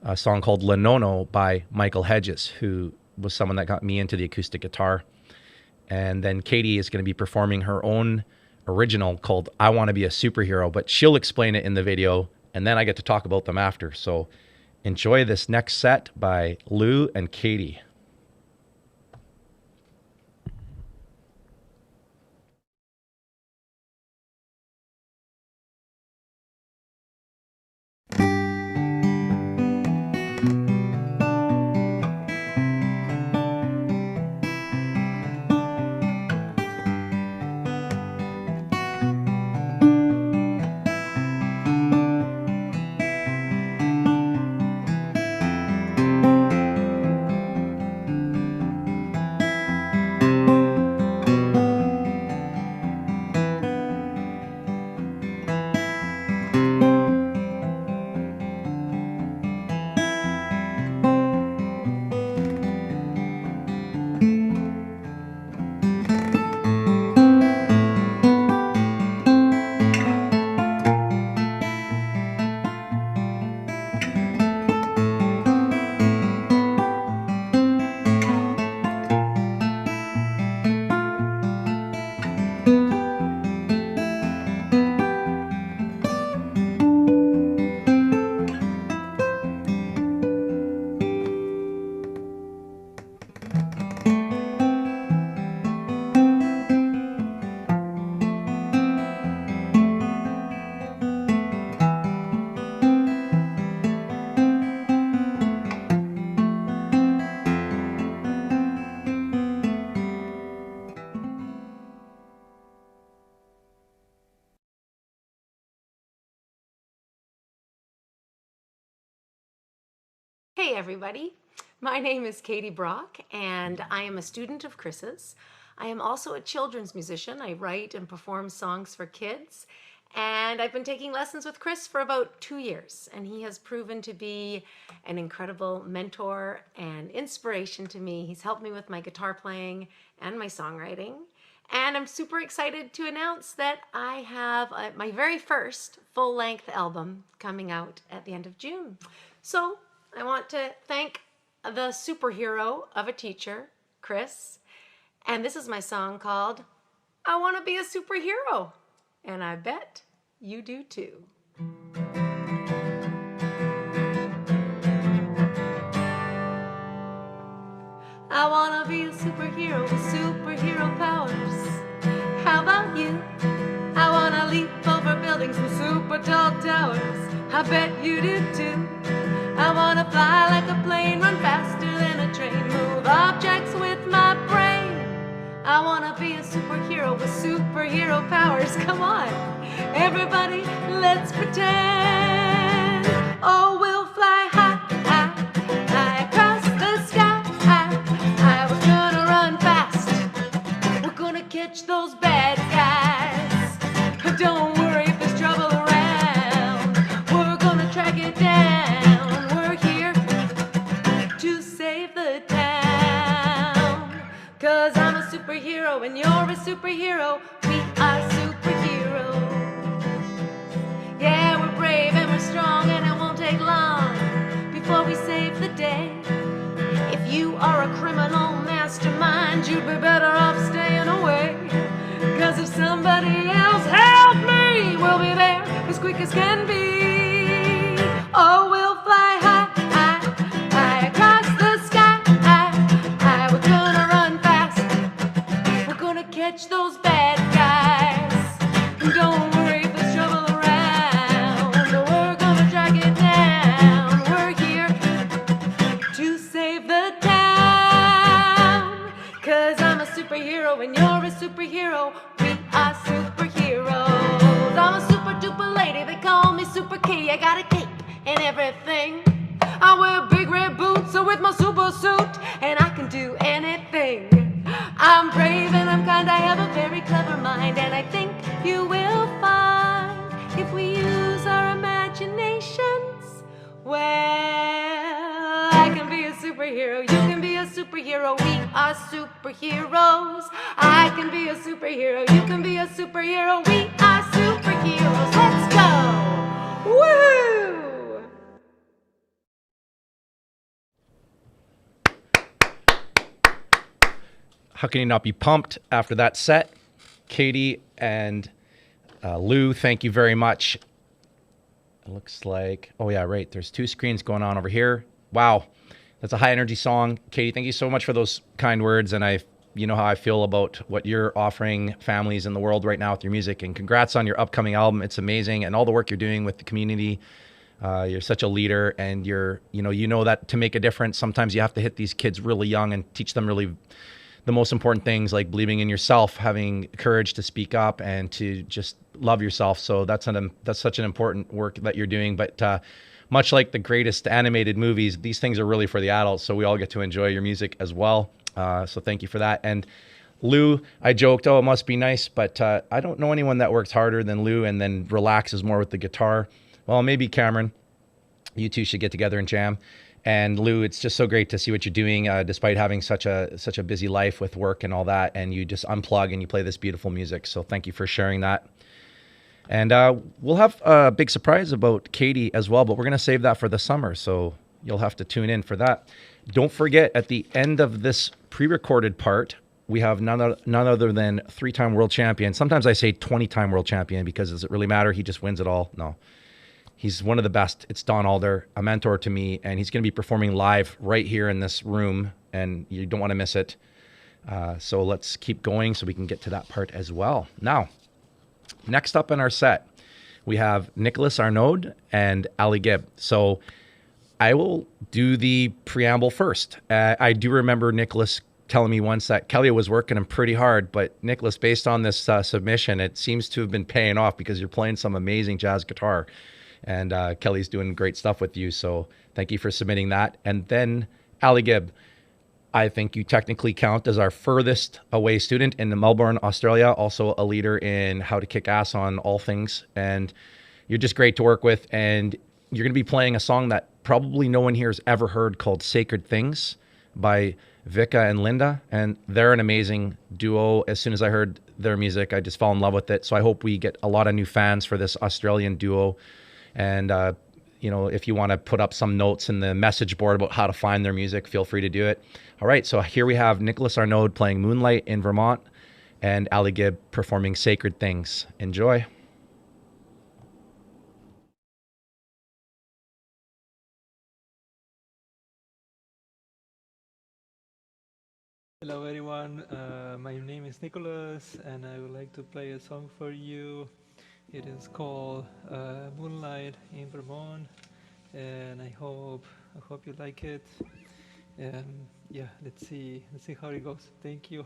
a song called La Nono by Michael Hedges, who was someone that got me into the acoustic guitar. And then Katie is going to be performing her own original called I Want to Be a Superhero, but she'll explain it in the video, and then I get to talk about them after. So enjoy this next set by Lou and Katie. Hey everybody, my name is Katie Brock and I am a student of Chris's. I am also a children's musician. I write and perform songs for kids, and I've been taking lessons with Chris for about 2 years, and he has proven to be an incredible mentor and inspiration to me. He's helped me with my guitar playing and my songwriting, and I'm super excited to announce that I have my very first full-length album coming out at the end of June. So I want to thank the superhero of a teacher, Chris, and this is my song called I Want to Be a Superhero, and I bet you do too. I want to be a superhero with superhero powers. How about you? I want to leap over buildings with super tall towers. I bet you do too. I want to fly like a plane, run faster than a train, move objects with my brain. I want to be a superhero with superhero powers. Come on, everybody, let's pretend. Oh, we'll fly high, high, high across the sky. High, we're gonna run fast. We're gonna catch those bad guys. Don't worry if there's trouble around. We're gonna track it down. Cause I'm a superhero and you're a superhero. We are superheroes. Yeah, we're brave and we're strong, and it won't take long before we save the day. If you are a criminal mastermind, you'd be better off staying away. Cause if somebody else help me, we'll be there as quick as can be. Oh, we'll fly high, high, high across the sky. High, we're gonna run fast. We're gonna catch those bad guys. Don't worry if there's trouble around. We're gonna track it down. We're here to save the town. Cause are superheroes. I'm a super duper lady, they call me Super K. I got a cape and everything. I wear big red boots with my super suit, and I can do anything. I'm brave and I'm kind, I have a very clever mind, and I think you will find if we use our imaginations, well, I can be a superhero, you can be a superhero, we are superheroes. I can be a superhero, you can be a superhero, we are superheroes. Let's go! Woo! How can you not be pumped after that set? Katie and Lou, thank you very much. It looks like, oh yeah, right. There's two screens going on over here. Wow. That's a high energy song. Katie, thank you so much for those kind words. And you know how I feel about what you're offering families in the world right now with your music, and congrats on your upcoming album. It's amazing. And all the work you're doing with the community. You're such a leader, and you know that to make a difference, sometimes you have to hit these kids really young and teach them really the most important things, like believing in yourself, having courage to speak up, and to just love yourself. So that's such an important work that you're doing. But much like the greatest animated movies, these things are really for the adults. So we all get to enjoy your music as well. So thank you for that. And Lou, I joked, oh, it must be nice, but I don't know anyone that works harder than Lou and then relaxes more with the guitar. Well, maybe Cameron. You two should get together and jam. And Lou, it's just so great to see what you're doing, despite having such a busy life with work and all that. And you just unplug and you play this beautiful music. So thank you for sharing that. And we'll have a big surprise about Katie as well, but we're going to save that for the summer. So you'll have to tune in for that. Don't forget, at the end of this pre-recorded part, we have none other than 3-time world champion. Sometimes I say 20-time world champion because does it really matter? He just wins it all. No. He's one of the best. It's Don Alder, a mentor to me, and he's going to be performing live right here in this room, and you don't want to miss it. So let's keep going so we can get to that part as well. Now, next up in our set, we have Nicholas Arnaud and Ali Gibb. So I will do the preamble first. I do remember Nicholas telling me once that Kelly was working him pretty hard, but Nicholas, based on this submission, it seems to have been paying off because you're playing some amazing jazz guitar. And Kelly's doing great stuff with you. So thank you for submitting that. And then Ali Gibb, I think you technically count as our furthest away student in Melbourne, Australia. Also a leader in how to kick ass on all things. And you're just great to work with. And you're going to be playing a song that probably no one here has ever heard called Sacred Things by Vika and Linda. And they're an amazing duo. As soon as I heard their music, I just fell in love with it. So I hope we get a lot of new fans for this Australian duo. And, if you want to put up some notes in the message board about how to find their music, feel free to do it. All right, so here we have Nicholas Arnaud playing Moonlight in Vermont and Ali Gibb performing Sacred Things. Enjoy. Hello everyone, my name is Nicholas and I would like to play a song for you. It is called Moonlight in Vermont, and I hope you like it. And yeah, let's see how it goes. Thank you.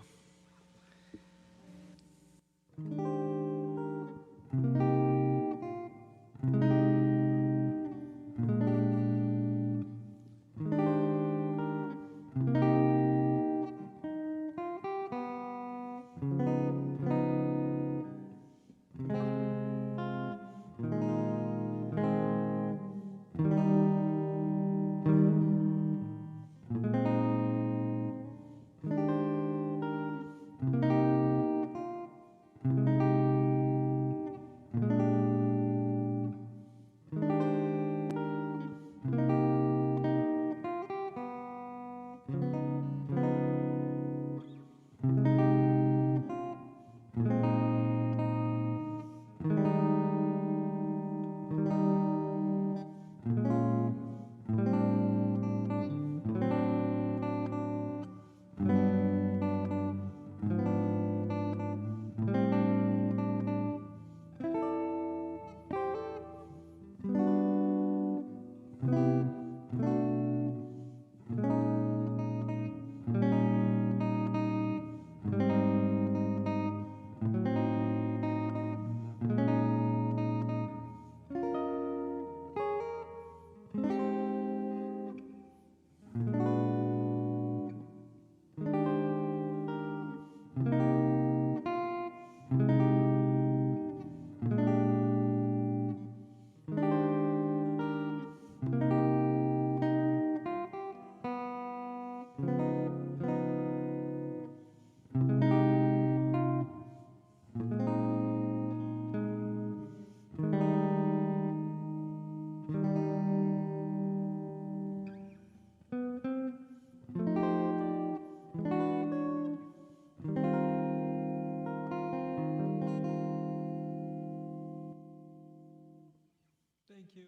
Thank you.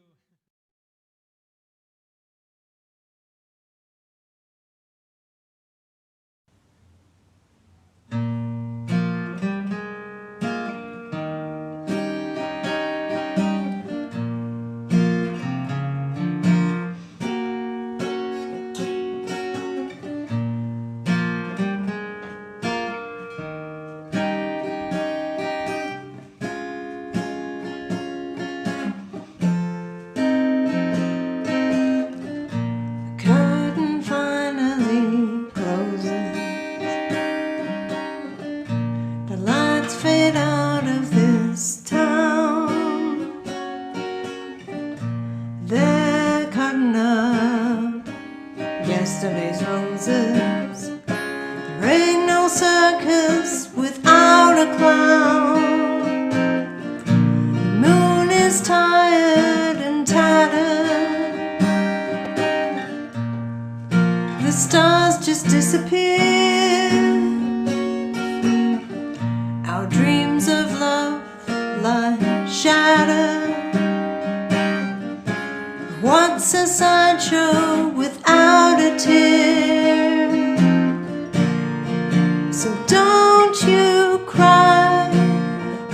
Curtain finally closes. The lights fade out of this town. They're cutting up yesterday's roses. There ain't no circus without a clown. The moon is tired and tattered. The stars just disappear. Our dreams of love lie shattered. What's a sideshow without a tear? So don't you cry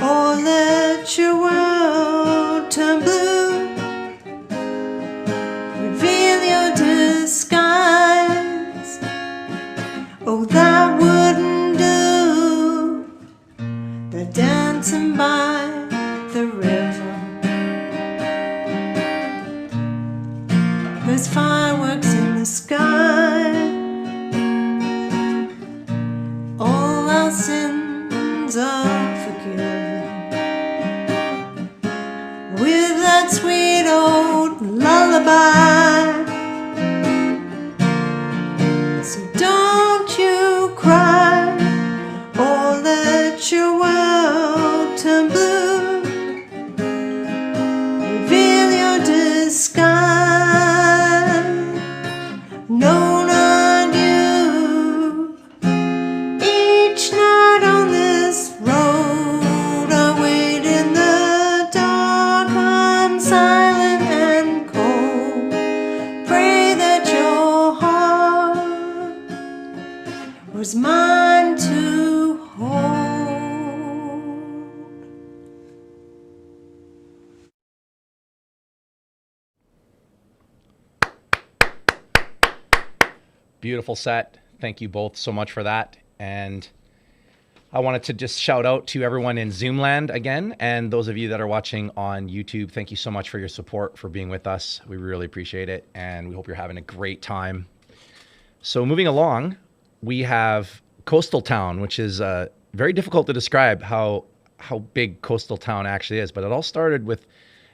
or let your world turn blue. Reveal your disguise. Oh, that wouldn't do. They're dancing by the river. There's fireworks in the sky. All our sins are forgiven. With that sweet old lullaby. So don't you cry or let your world turn blue. Reveal your disguise. No, not you. Each night on this road I wait in the dark. I'm silent and cold. Pray that your heart was mine to hold. Beautiful set. Thank you both so much for that. And I wanted to just shout out to everyone in Zoomland again, and those of you that are watching on YouTube, thank you so much for your support, for being with us. We really appreciate it, and we hope you're having a great time. So moving along, we have Coastal Town, which is very difficult to describe how big Coastal Town actually is, but it all started with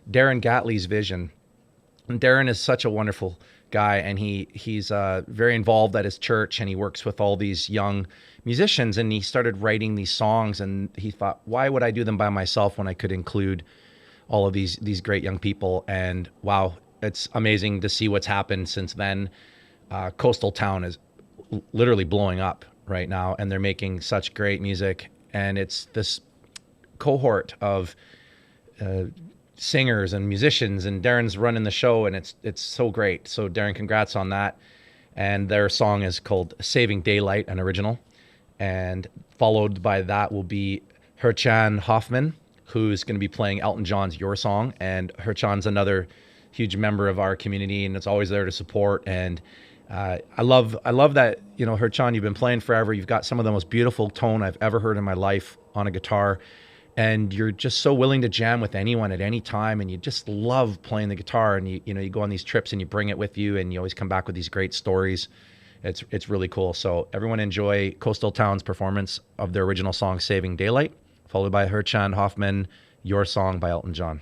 Darren Gatley's vision. And Darren is such a wonderful guy, and he's very involved at his church, and he works with all these young musicians, and he started writing these songs, and he thought, why would I do them by myself when I could include all of these great young people? And wow, it's amazing to see what's happened since then. Coastal Town is literally blowing up right now, and they're making such great music, and it's this cohort of singers and musicians, and Darren's running the show, and it's so great. So Darren, congrats on that. And their song is called Saving Daylight, an original, and followed by that will be Herchan Hoffman, who's going to be playing Elton John's Your Song. And Herchan's another huge member of our community, and it's always there to support. And I love that, you know, Herchan, you've been playing forever. You've got some of the most beautiful tone I've ever heard in my life on a guitar. And you're just so willing to jam with anyone at any time, and you just love playing the guitar. And you go on these trips and you bring it with you, and you always come back with these great stories. It's really cool. So everyone enjoy Coastal Town's performance of their original song Saving Daylight, followed by Herchan Hoffman, Your Song by Elton John.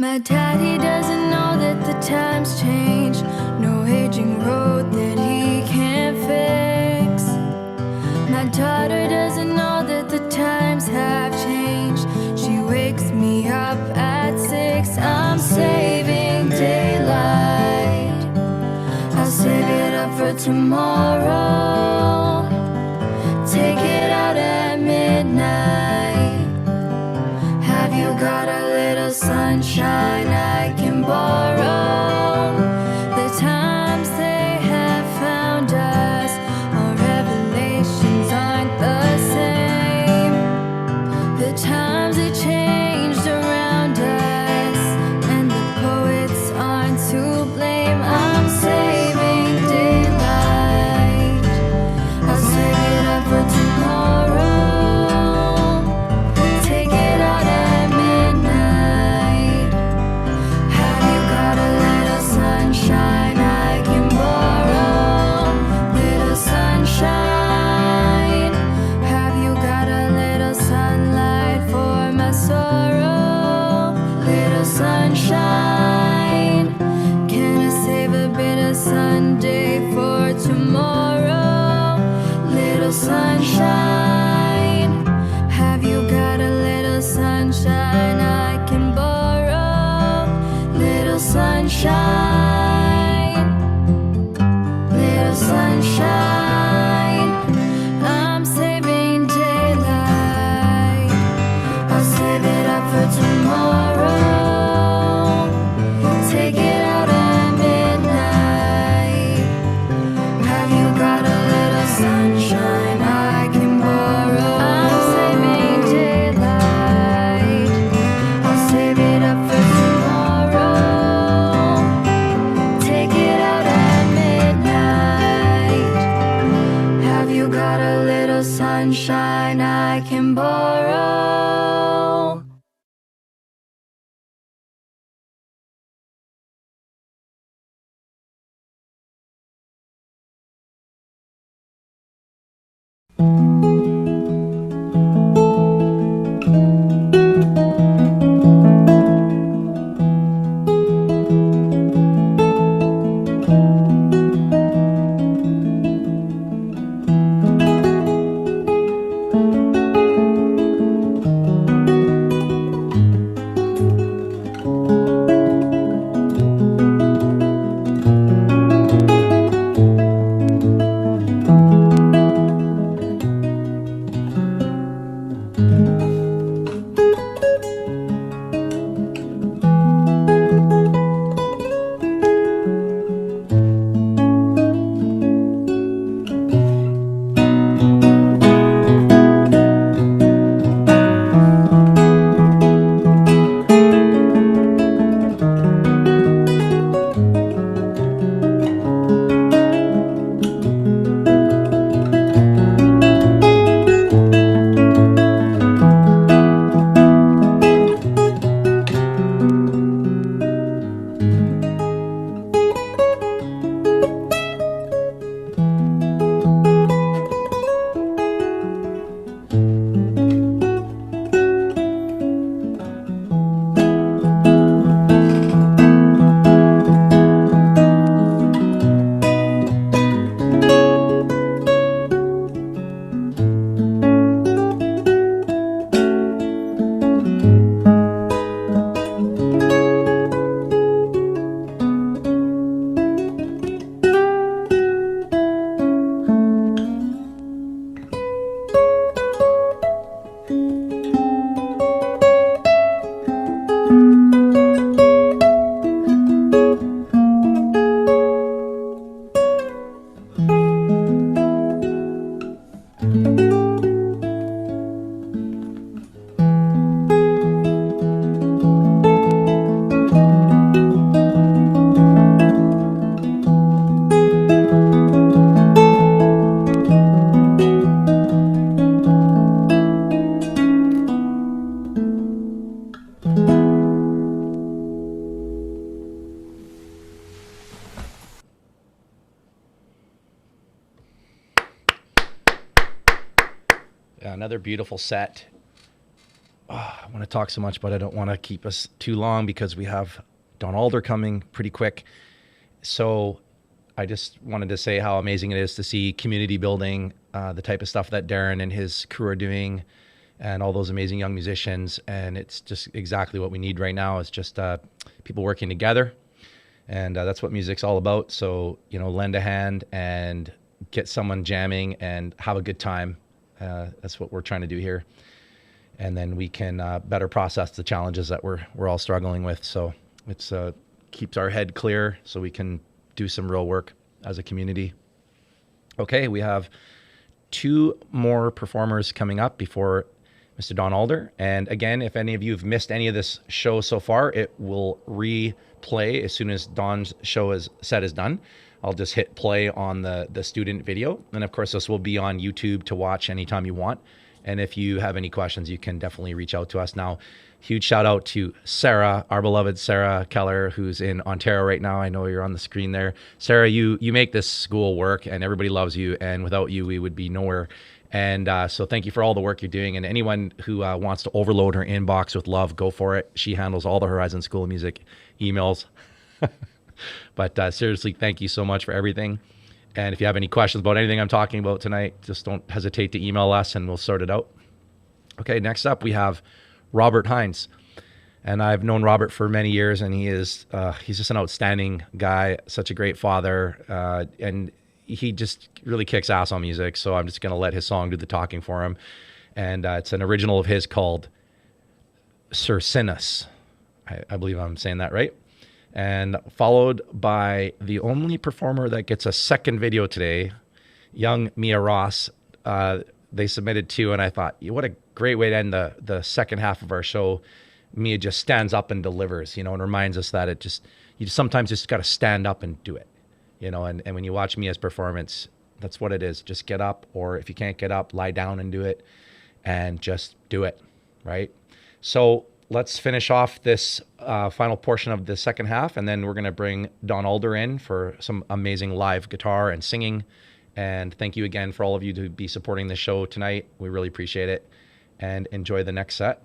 My daddy doesn't know that the times change. No aging road that he can't fix. My daughter doesn't know that the times have changed. She wakes me up at 6. I'm saving daylight. I'll save it tomorrow. Take it out at midnight. Have you got a little sunshine I can borrow? The times they have found us, our revelations aren't the same. The times they changed around us, and the poets aren't to blame. I'm saving daylight. I'll save it up for tomorrow. Take it out at midnight. Have you got a little sunshine I can borrow? Little sunshine. Have you got a little sunlight for my sorrow? Little sunshine. Can I save a bit of Sunday for tomorrow? Little sunshine. Have you got a little sunshine I can borrow? Little sunshine. Little sunshine. I'm saving daylight. I'll save it up for tomorrow. Take it out at midnight. Have you got a little sunshine I can borrow? I'm saving daylight. I'll save it up for tomorrow. Take it out at midnight. Have you got a little sunshine I can borrow? Another beautiful set. I want to talk so much, but I don't want to keep us too long because we have Don Alder coming pretty quick. So I just wanted to say how amazing it is to see community building, the type of stuff that Darren and his crew are doing, and all those amazing young musicians. And it's just exactly what we need right now. It's just people working together. And that's what music's all about. So, you know, lend a hand and get someone jamming and have a good time. That's what we're trying to do here. And then we can better process the challenges that we're all struggling with. So it's keeps our head clear so we can do some real work as a community. Okay, we have 2 more performers coming up before Mr. Don Alder. And again, if any of you have missed any of this show so far, it will replay as soon as Don's set is done. I'll just hit play on the student video. And of course, this will be on YouTube to watch anytime you want. And if you have any questions, you can definitely reach out to us. Now, huge shout out to Sarah, our beloved Sarah Keller, who's in Ontario right now. I know you're on the screen there. Sarah, you make this school work and everybody loves you. And without you, we would be nowhere. And so thank you for all the work you're doing. And anyone who wants to overload her inbox with love, go for it. She handles all the Horizon School of Music emails. But seriously, thank you so much for everything. And if you have any questions about anything I'm talking about tonight, just don't hesitate to email us and we'll sort it out. Okay, next up we have Robert Hines. And I've known Robert for many years, and he's just an outstanding guy, such a great father, and he just really kicks ass on music. So I'm just going to let his song do the talking for him. And it's an original of his called Circinus. I believe I'm saying that right. And followed by the only performer that gets a second video today, young Mia Ross. They submitted 2, and I thought, what a great way to end the second half of our show. Mia just stands up and delivers, you know, and reminds us that you sometimes just got to stand up and do it, you know, and when you watch Mia's performance, that's what it is. Just get up, or if you can't get up, lie down and do it, and just do it, right? So let's finish off this final portion of the second half, and then we're going to bring Don Alder in for some amazing live guitar and singing. And thank you again for all of you to be supporting the show tonight. We really appreciate it, and enjoy the next set.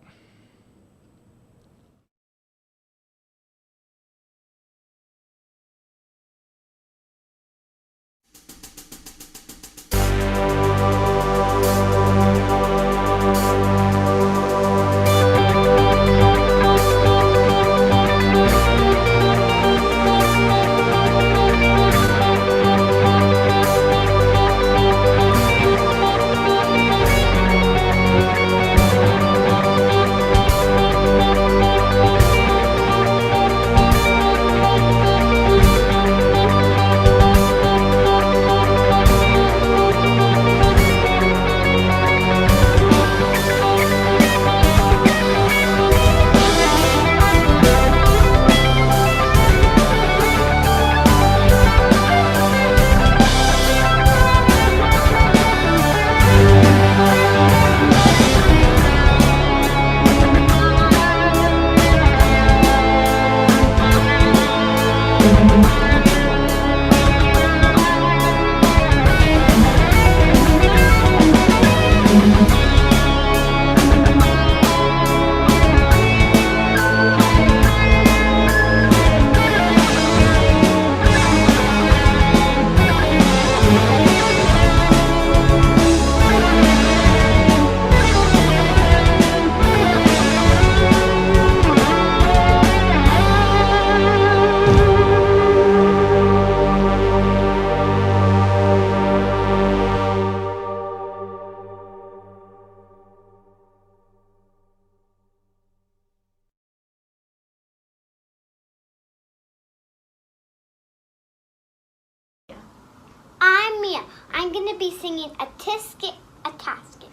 I'm Mia. I'm going to be singing A Tisket, a Tasket.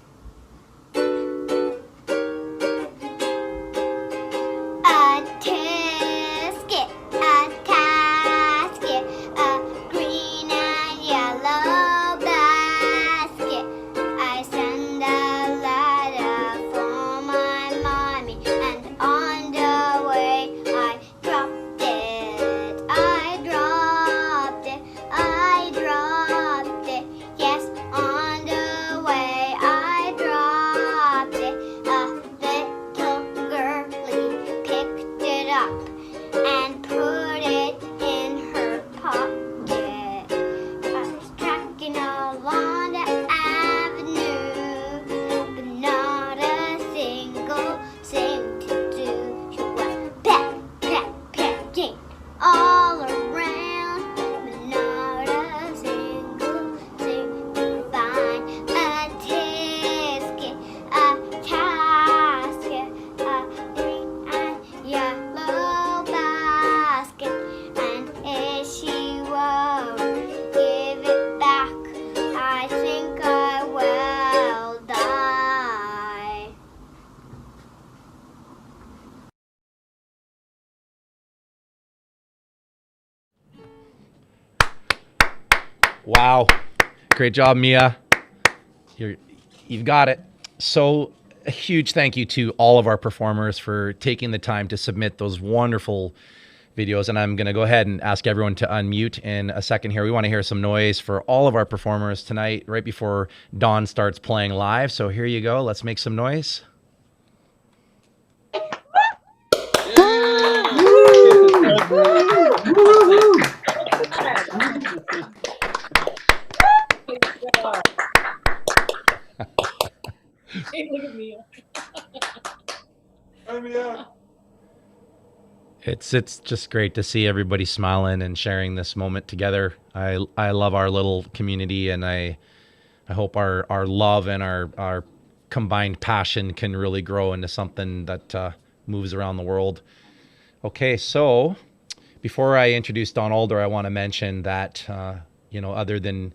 A tisket, a tasket, a green and yellow basket. I send a letter for my mommy, and on the way I dropped it. I dropped it. I dropped it. Yes, on the way I Wow. Great job, Mia. You've got it. So a huge thank you to all of our performers for taking the time to submit those wonderful videos. And I'm going to go ahead and ask everyone to unmute in a second here. We want to hear some noise for all of our performers tonight, right before Dawn starts playing live. So here you go. Let's make some noise. Hey, look at me. It's just great to see everybody smiling and sharing this moment together. I love our little community, and I hope our love and our combined passion can really grow into something that moves around the world. Okay, so before I introduce Dawn Alder, I want to mention that other than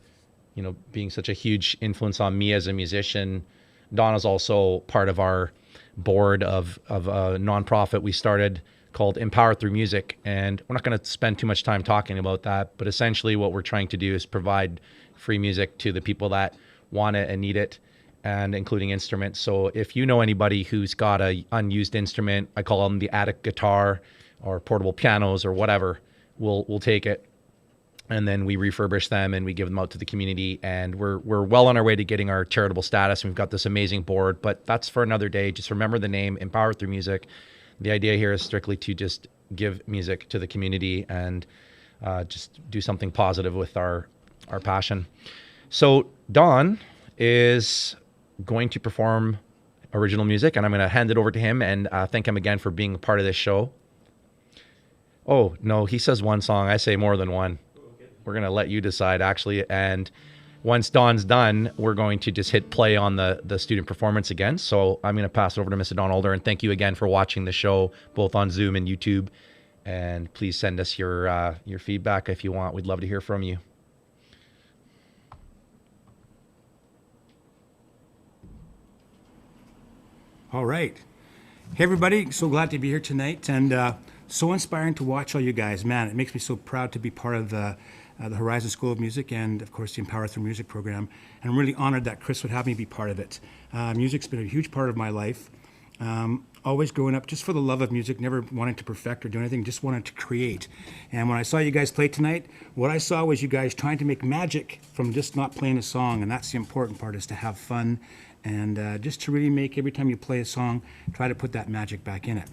being such a huge influence on me as a musician, Dawn is also part of our board of a nonprofit we started called Empower Through Music. And we're not going to spend too much time talking about that, but essentially what we're trying to do is provide free music to the people that want it and need it, and including instruments. So if you know anybody who's got a unused instrument, I call them the attic guitar or portable pianos or whatever, we'll take it. And then we refurbish them and we give them out to the community. And we're well on our way to getting our charitable status. And we've got this amazing board, but that's for another day. Just remember the name, Empower Through Music. The idea here is strictly to just give music to the community and just do something positive with our passion. So Dawn is going to perform original music, and I'm going to hand it over to him and thank him again for being a part of this show. Oh, no, he says one song. I say more than one. We're going to let you decide, actually. And once Dawn's done, we're going to just hit play on the student performance again. So I'm going to pass it over to Mr. Dawn Alder. And thank you again for watching the show, both on Zoom and YouTube. And please send us your feedback if you want. We'd love to hear from you. All right. Hey, everybody. So glad to be here tonight. And so inspiring to watch all you guys. Man, it makes me so proud to be part of the Horizon School of Music and, of course, the Empower Through Music program. And I'm really honored that Chris would have me be part of it. Music's been a huge part of my life. Always growing up just for the love of music, never wanting to perfect or do anything, just wanted to create. And when I saw you guys play tonight, what I saw was you guys trying to make magic from just not playing a song. And that's the important part, is to have fun and just to really make, every time you play a song, try to put that magic back in it.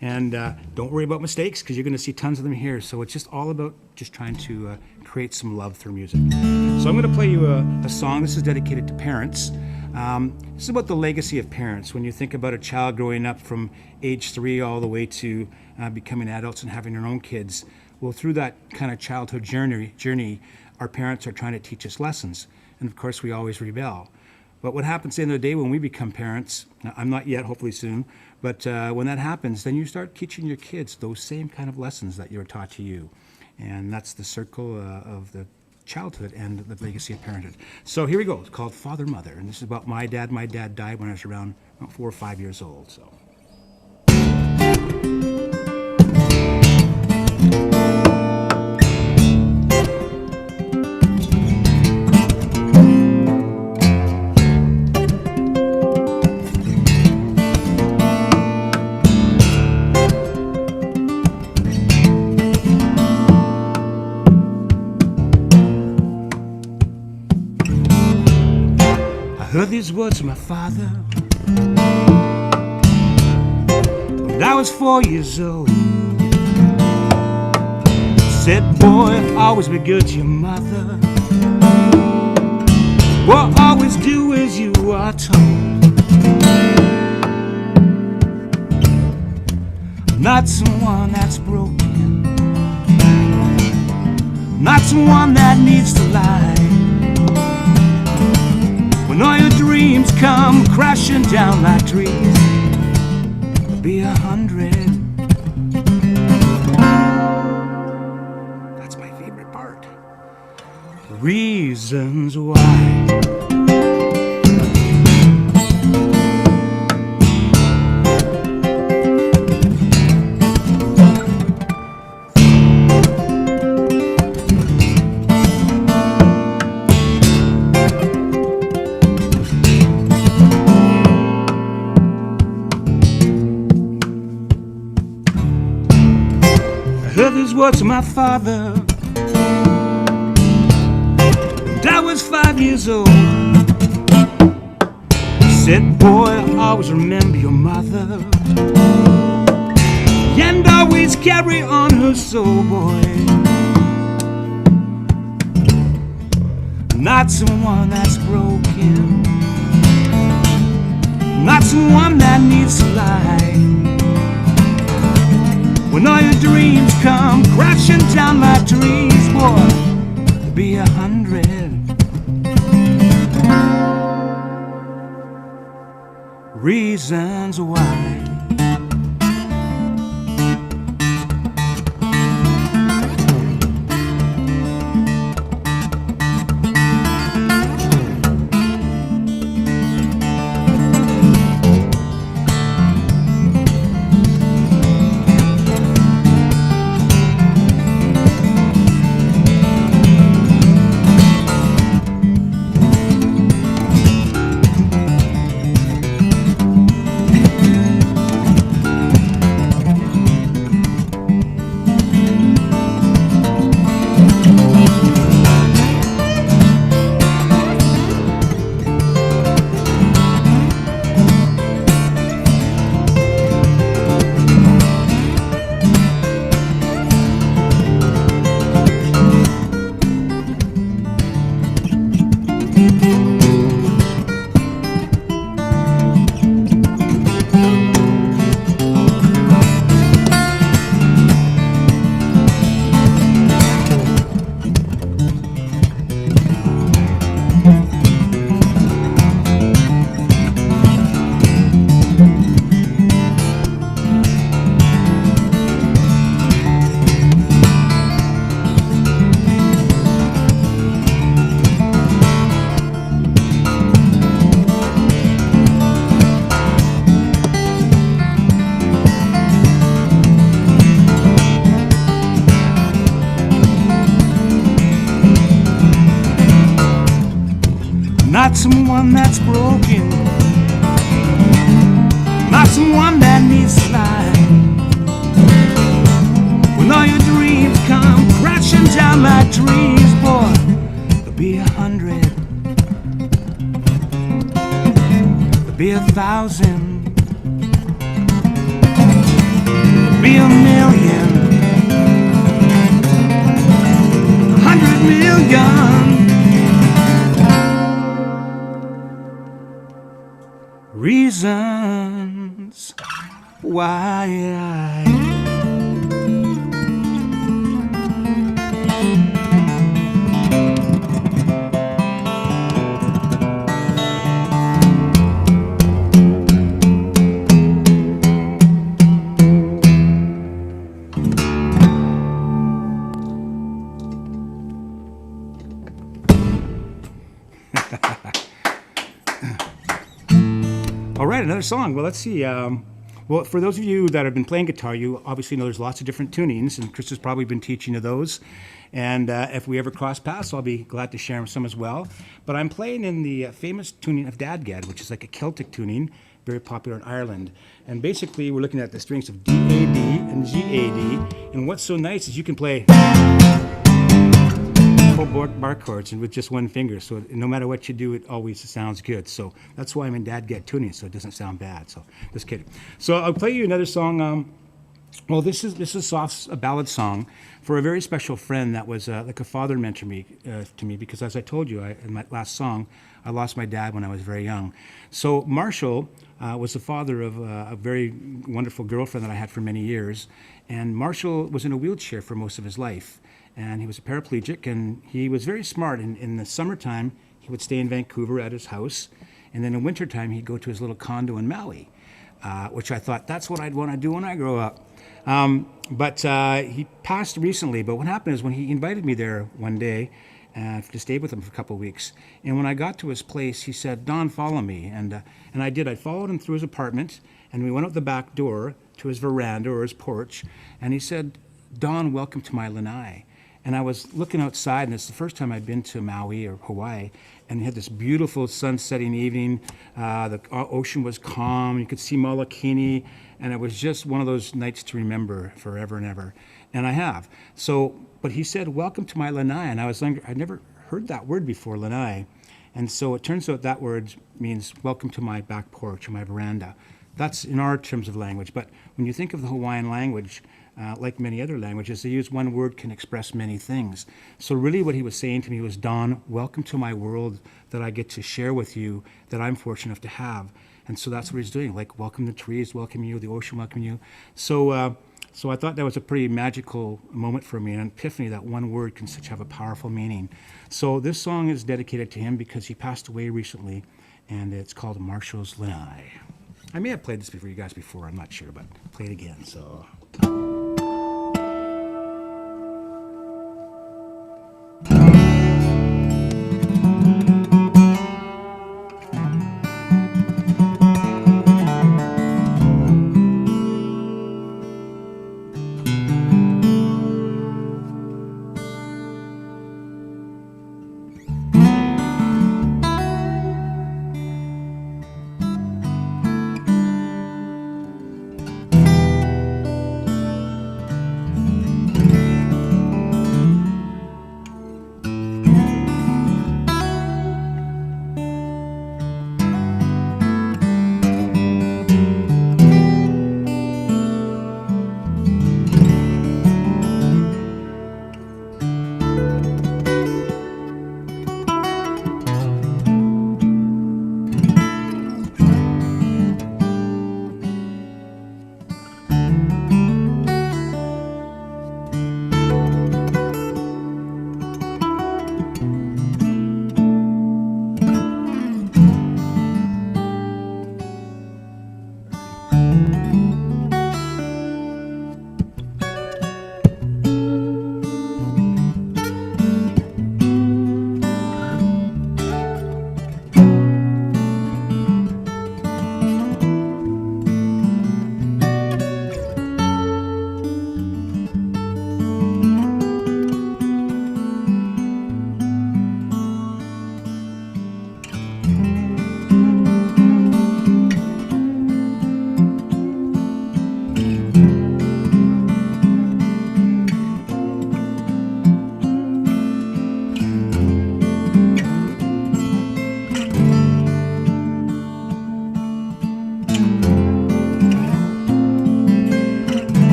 And don't worry about mistakes, because you're going to see tons of them here. So it's just all about just trying to create some love through music. So I'm going to play you a song. This is dedicated to parents. This is about the legacy of parents. When you think about a child growing up from age 3 all the way to becoming adults and having their own kids, well, through that kind of childhood journey, our parents are trying to teach us lessons. And of course, we always rebel. But what happens at the end of the day when we become parents, I'm not yet, hopefully soon, but when that happens, then you start teaching your kids those same kind of lessons that you were taught to you. And that's the circle of the childhood and the legacy of parenthood. So here we go. It's called Father, Mother. And this is about my dad. My dad died when I was around 4 or 5 years old. So. I heard these words from my father when I was 4 years old. Said, boy, always be good to your mother. Well, always do as you are told. I'm not someone that's broken, not someone that needs to lie. When all your dreams come crashing down like trees, I'll be 100. That's my favorite part. Reasons why. was my father. I was 5 years old. He said, boy, always remember your mother, and always carry on her soul, boy. Not someone that's broken, not someone that needs to lie. When all your dreams come crashing down like trees, boy, there'll be 100 reasons why. Not someone that's broken, not someone that needs to lie. When all your dreams come crashing down like trees, boy, there'll be 100, there'll be 1,000, there'll be 1,000,000, 100 million reasons why All right, another song. Well, let's see. Well, for those of you that have been playing guitar, you obviously know there's lots of different tunings, and Chris has probably been teaching you those. And if we ever cross paths, I'll be glad to share some as well. But I'm playing in the famous tuning of Dadgad, which is like a Celtic tuning, very popular in Ireland. And basically, we're looking at the strings of D, A, D, and G, A, D. And what's so nice is you can play full bar chords and with just one finger, so no matter what you do, it always sounds good. So that's why I'm in Dadgad tuning, so it doesn't sound bad. So just kidding. So I'll play you another song. Well, this is a ballad song for a very special friend that was like a father mentor to me, because as I told you in my last song, I lost my dad when I was very young. So Marshall was the father of a very wonderful girlfriend that I had for many years, and Marshall was in a wheelchair for most of his life. And he was a paraplegic, and he was very smart. In the summertime, he would stay in Vancouver at his house, and then in wintertime, he'd go to his little condo in Maui, which I thought, that's what I'd want to do when I grow up. But he passed recently, but what happened is when he invited me there one day to stay with him for a couple of weeks, and when I got to his place, he said, Don, follow me. And I did. I followed him through his apartment, and we went out the back door to his veranda or his porch, and he said, Don, welcome to my lanai. And I was looking outside, and it's the first time I'd been to Maui or Hawaii, and it had this beautiful sun-setting evening. The ocean was calm. You could see Molokini, and it was just one of those nights to remember forever and ever. And I have. So, but he said, welcome to my lanai. And I was like, I'd never heard that word before, lanai. And so it turns out that word means welcome to my back porch or my veranda. That's in our terms of language. But when you think of the Hawaiian language, like many other languages, they use one word can express many things. So really what he was saying to me was, Don, welcome to my world that I get to share with you, that I'm fortunate enough to have. And so that's what he's doing, like welcome the trees, welcome you, the ocean, welcome you. So so I thought that was a pretty magical moment for me, an epiphany that one word can such have a powerful meaning. So this song is dedicated to him because he passed away recently, and it's called Marshall's Lanai. I may have played this for you guys before, I'm not sure, but play it again, so.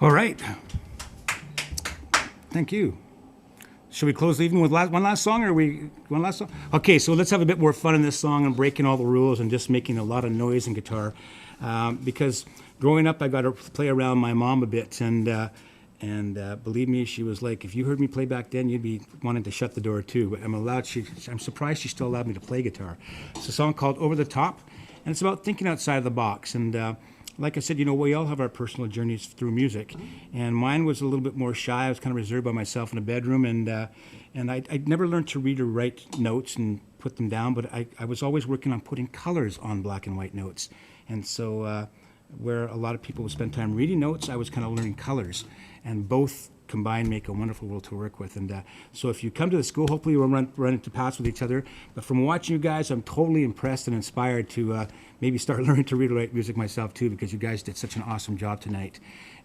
All right. Thank you. Should we close the evening with one last song, or one last song? Okay, so let's have a bit more fun in this song and breaking all the rules and just making a lot of noise and guitar. Because growing up, I got to play around my mom a bit, and believe me, she was like, if you heard me play back then, you'd be wanting to shut the door too. But I'm surprised she still allowed me to play guitar. It's a song called Over the Top, and it's about thinking outside of the box. And like I said, you know, we all have our personal journeys through music, and mine was a little bit more shy. I was kind of reserved by myself in a bedroom, and I never learned to read or write notes and put them down, but I was always working on putting colors on black and white notes. And so where a lot of people would spend time reading notes, I was kind of learning colors, and both combined make a wonderful world to work with. And so if you come to the school, hopefully we'll run into paths with each other. But from watching you guys, I'm totally impressed and inspired to maybe start learning to read and write music myself too, because you guys did such an awesome job tonight.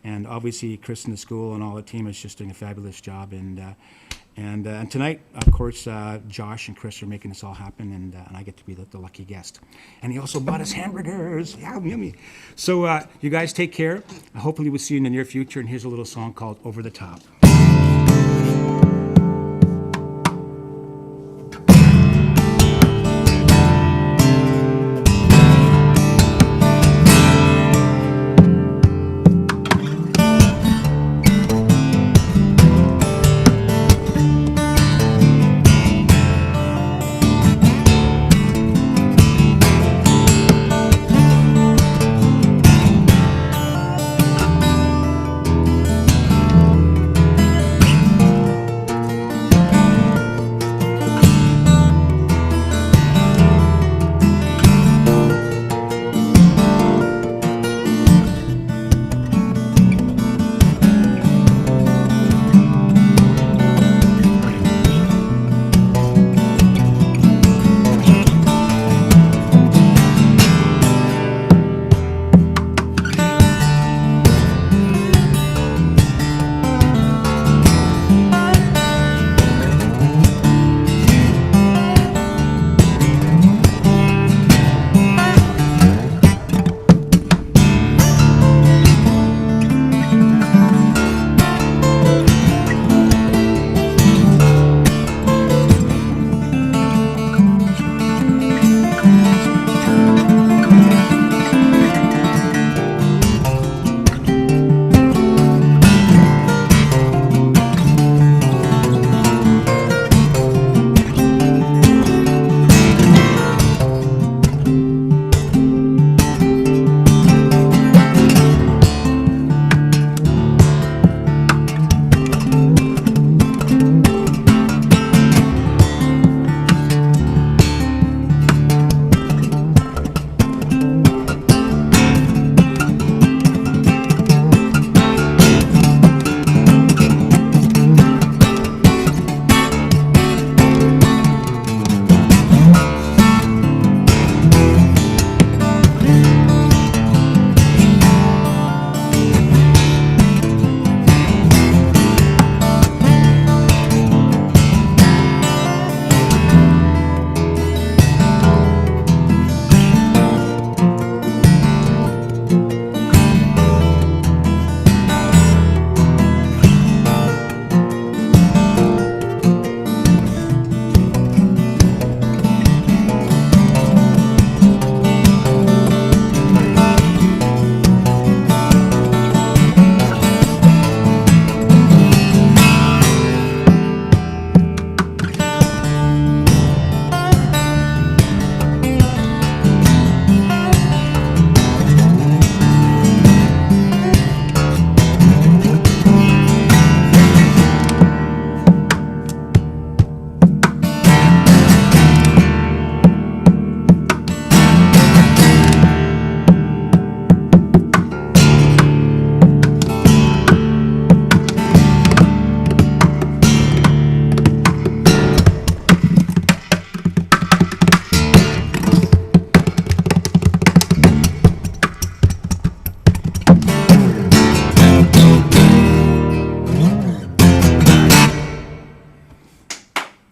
And obviously Chris and the school and all the team is just doing a fabulous job. And tonight, of course, Josh and Chris are making this all happen, and I get to be the lucky guest. And he also bought us hamburgers. Yeah, yummy. So you guys take care. Hopefully we'll see you in the near future. And here's a little song called Over the Top.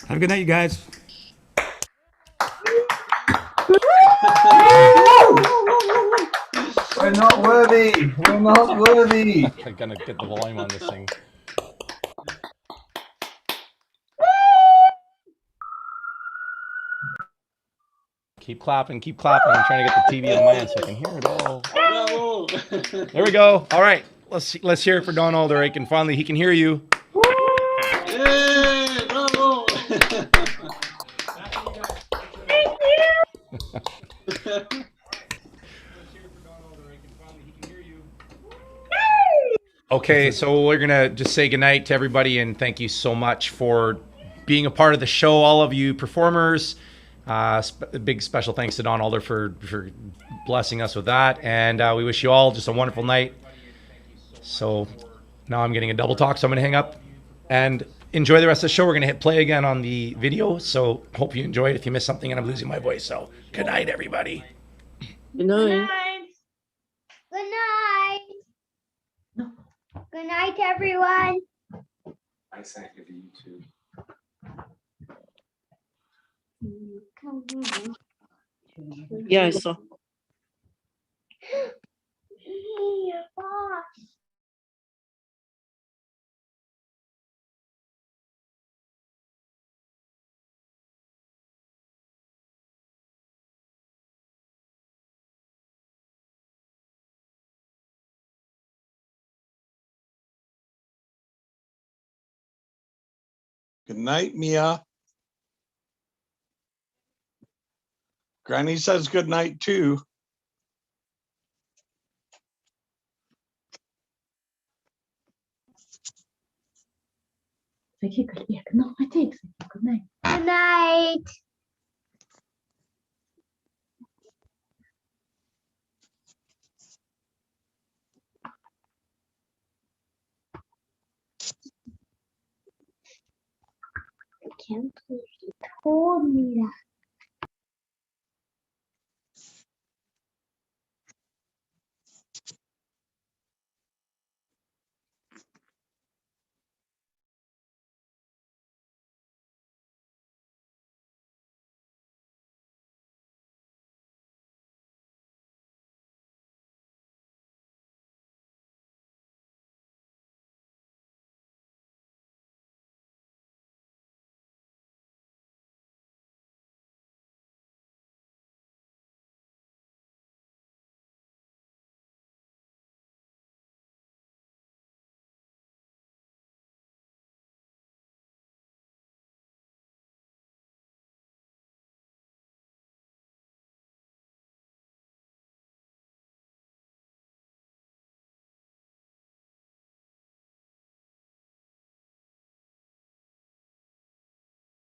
Have a good night, you guys. We're not worthy. We're not worthy. I'm gonna get the volume on this thing. Keep clapping, keep clapping. I'm trying to get the TV on my end so I can hear it all. Bravo! There we go. All right, let's hear it for Don Alder. Finally, he can hear you. Yay! Bravo! Thank you. Okay, so we're gonna just say goodnight to everybody and thank you so much for being a part of the show, all of you performers. Big special thanks to Don Alder for blessing us with that, and we wish you all just a wonderful night. So Now I'm getting a double talk, so I'm going to hang up and enjoy the rest of the show. We're going to hit play again on the video, so hope you enjoy it. If you missed something and I'm losing my voice, so good night, everybody. Good night. Good night. Good night, everyone. I sent you to YouTube. Yeah, I saw. Your boss. Good night, Mia. Granny says good night too. Good night. I can't believe you told me that.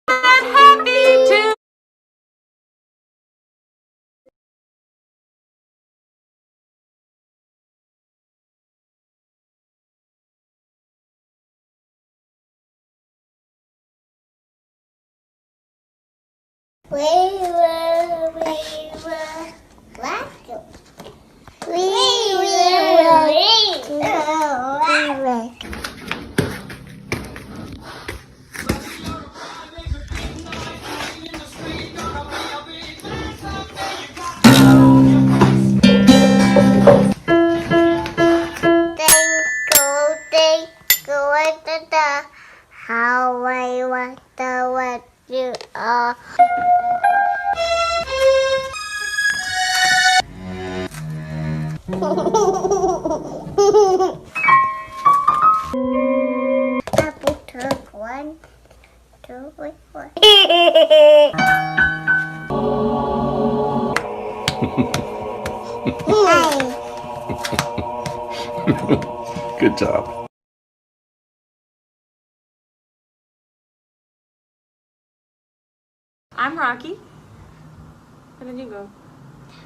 Happy to We were black. We were. How I wonder what you are. Apple took 1, 2, 3, 4. Good job. I'm Rocky. And then you go.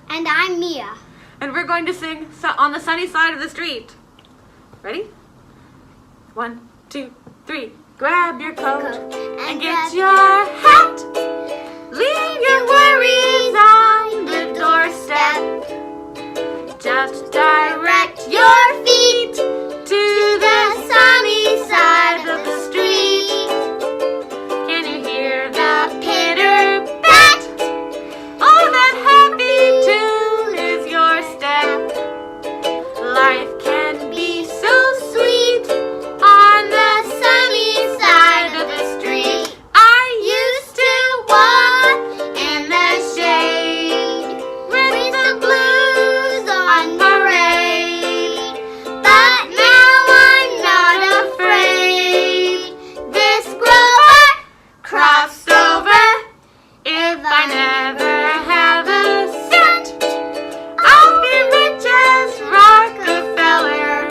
And I'm Mia. And we're going to sing On the Sunny Side of the Street. Ready? 1, 2, 3. Grab your coat and get your hat. Leave your worries on the doorstep. Just direct your feet to the sunny side of the street. Can you hear the pitter pat? Oh, that happy tune is your step. Life can be so sweet on the sunny side of the street. I used to walk in the shade with the blues on parade, but now I'm not afraid. This Grover crossed over. If I never have a cent, I'll be rich as Rockefeller.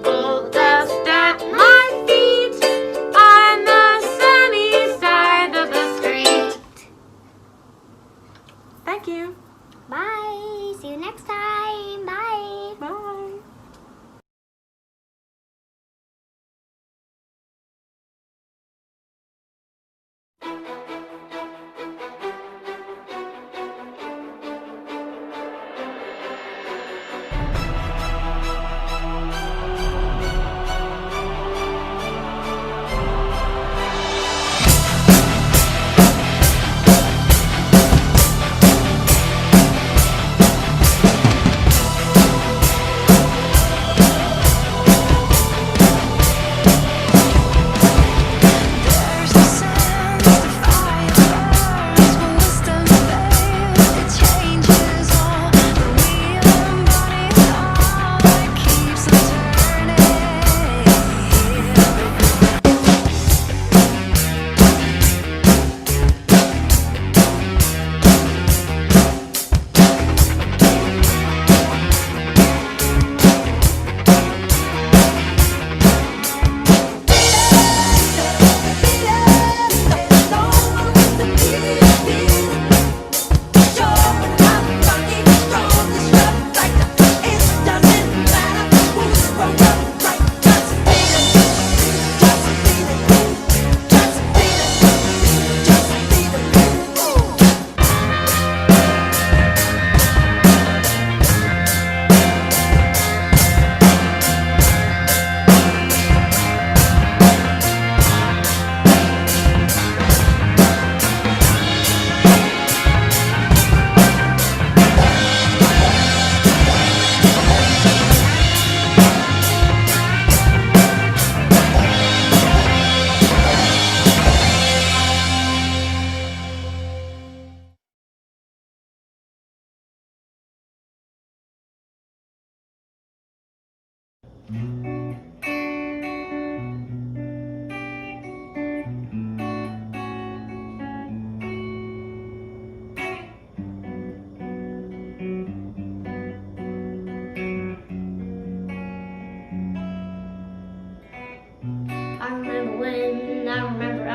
Gold dust at my feet on the sunny side of the street. Thank you. Bye. See you next time. Bye. Bye. I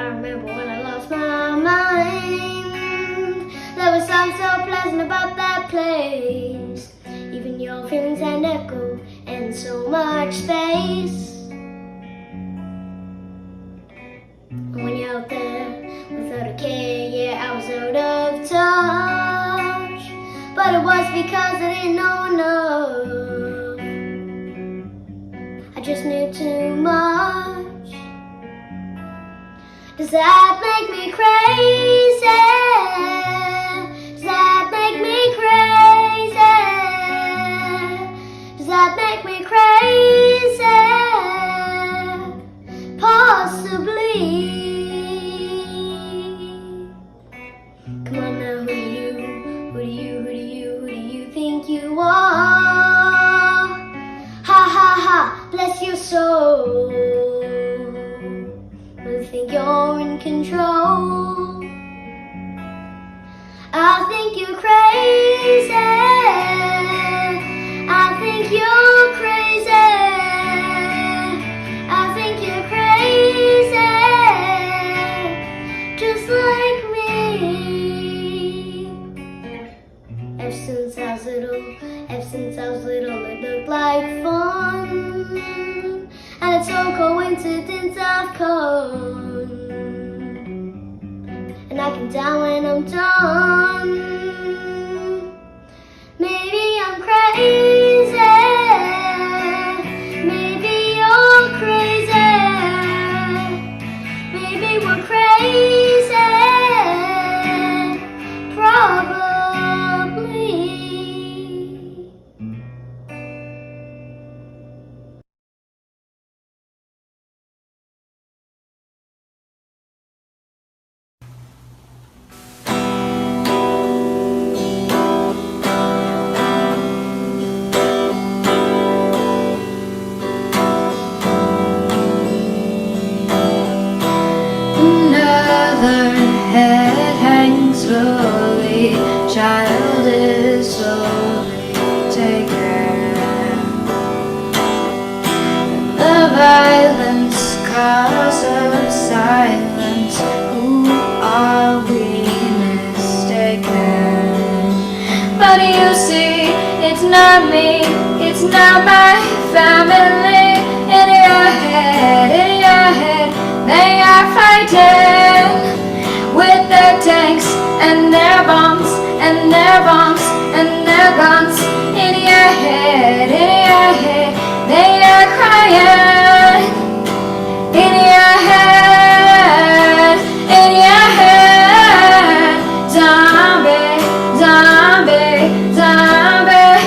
remember when I lost my mind. There was something so pleasant about that place. Even your feelings had echo and so much space. And when you're out there without a care, yeah, I was out of touch. But it was because I didn't know enough. I just knew too much. Does that make me crazy? Does that make me crazy? Does that make me crazy? Possibly. Come on now, who do you think you are? Ha ha ha, bless your soul. Think you're in control. I think you're crazy. I think you're crazy. I think you're crazy. Just like me. Ever since I was little, it looked like fun. And it's so coincidence I've come. And I can tell when I'm done. Maybe I'm crazy. Maybe you're crazy. Maybe we're crazy. Probably. Child is slowly taken. The violence causes silence. Who are we mistaken? But you see, it's not me, it's not my family. In your head, they are fighting with their tanks and their bombs and their bombs and their guns. In your head, they are crying. In your head, zombie, zombie, zombie.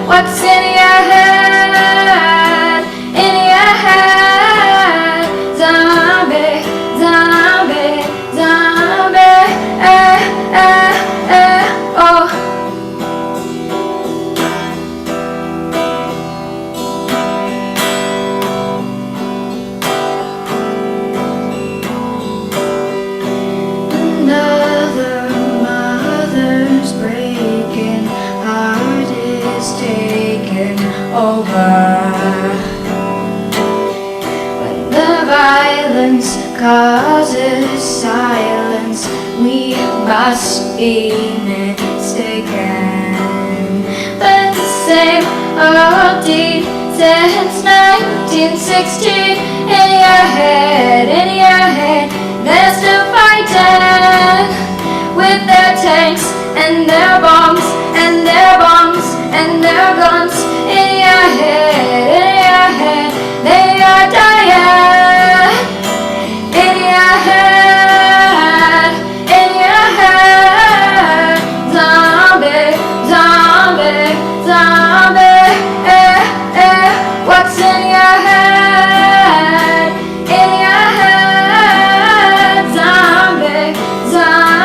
What's in your head? In your head, zombie, zombie, zombie. Oh. Another mother's breaking heart is taken over. When the violence causes silence, we must be mistaken. But the same old deed since 1916. In your head, they're still fighting with their tanks and their bombs and their bombs and their guns. In your head, they are dying. In your head, zombie, zombie, zombie. What's in your head? In your head, zombie, zombie.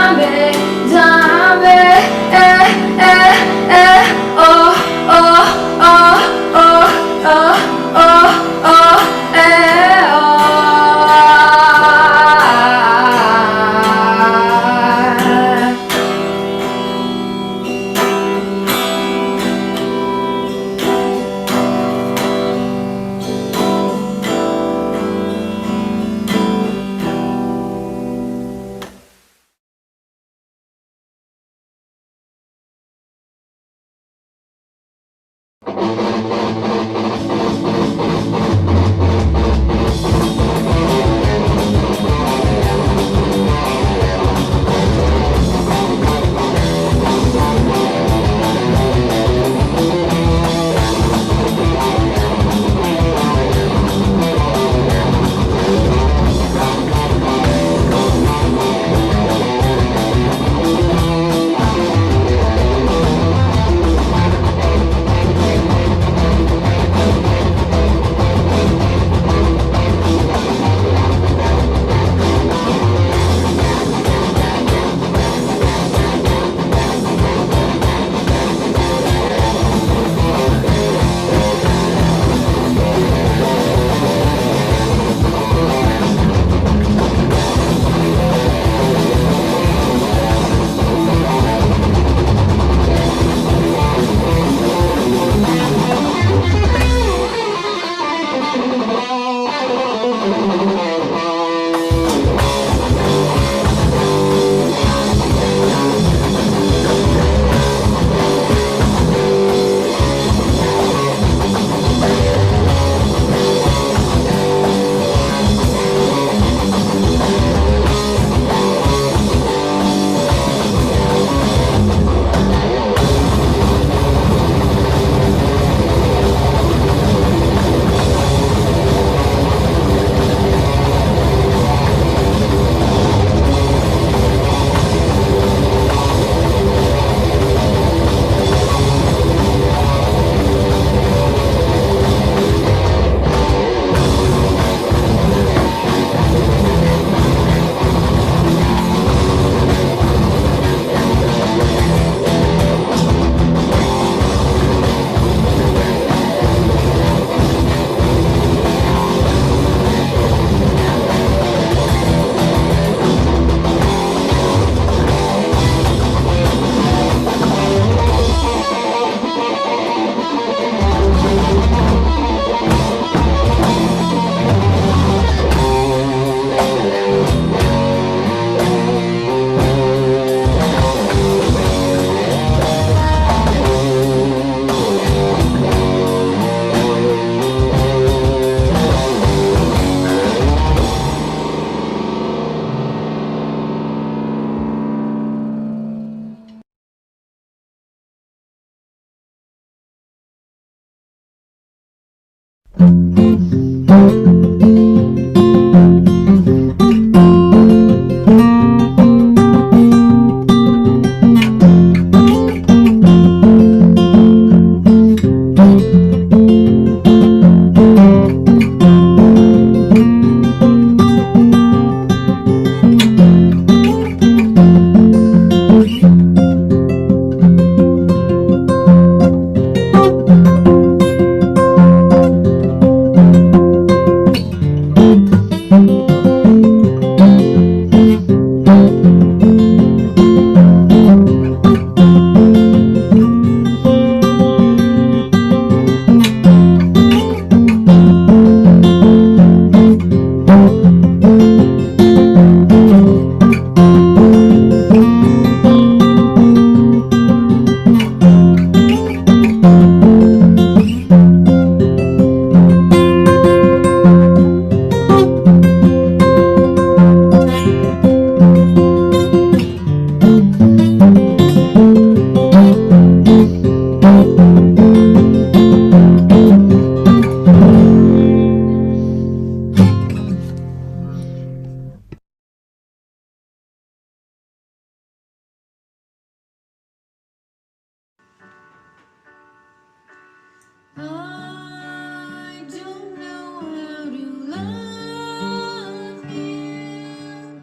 I don't know how to love him,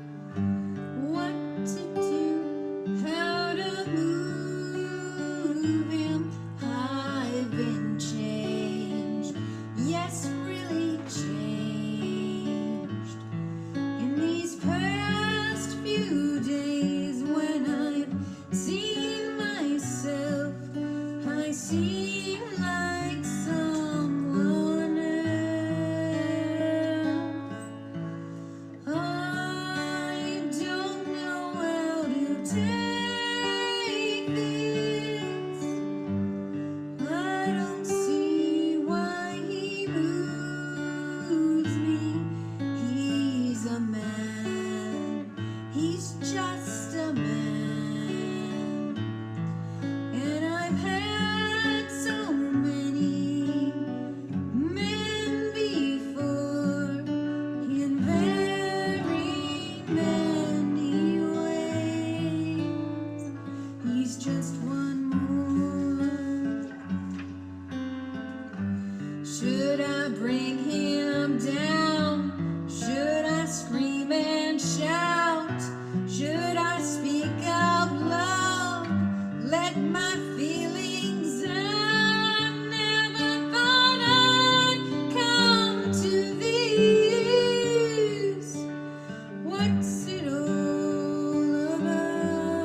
what to do, how to move him. I've been changed, yes, really changed. In these past few days, when I've seen myself, I seem like someone else. I don't know how to take this. I don't see why he moves me. He's a man. He's just a man. And I've had so many men before in very many ways. He's just one more. Should I bring him down? Should I scream and shout? Should I speak out loud? Let my feelings out. Never thought I'd come to this. What's it all about?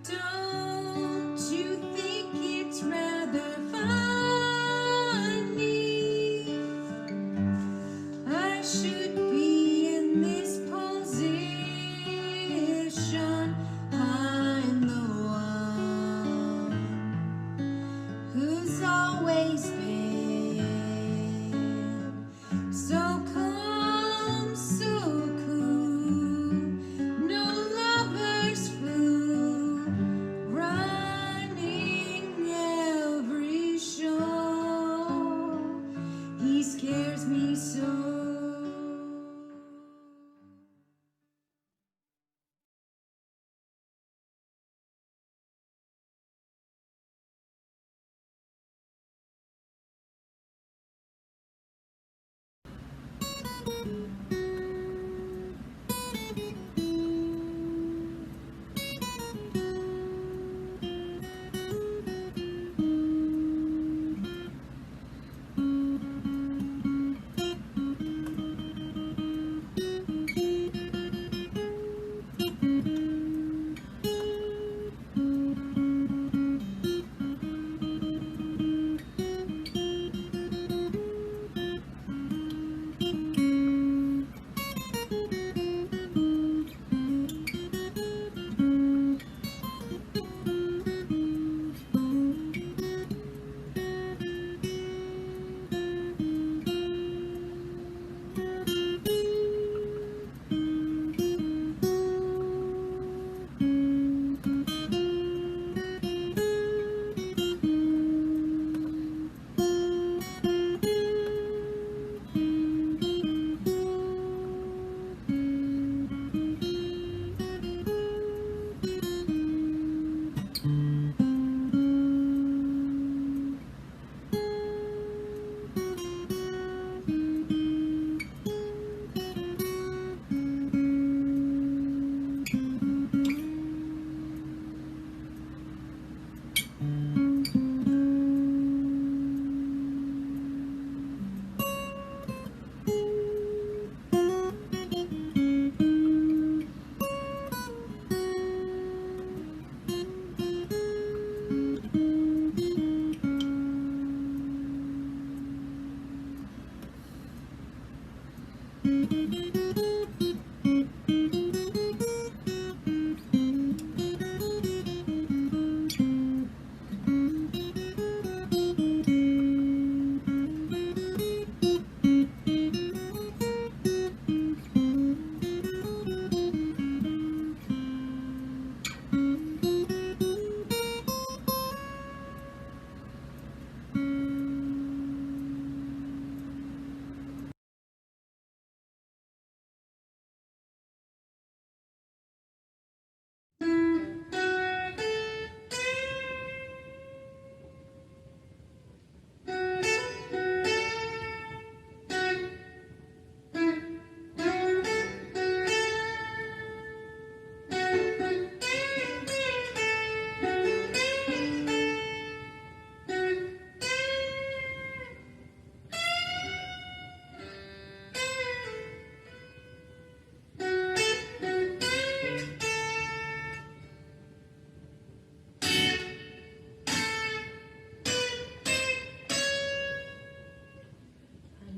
Don't you think it's rather funny? I should be in this position. I'm the one who's always been so calm, so cool. No lover's fool, running every show. He scares me so.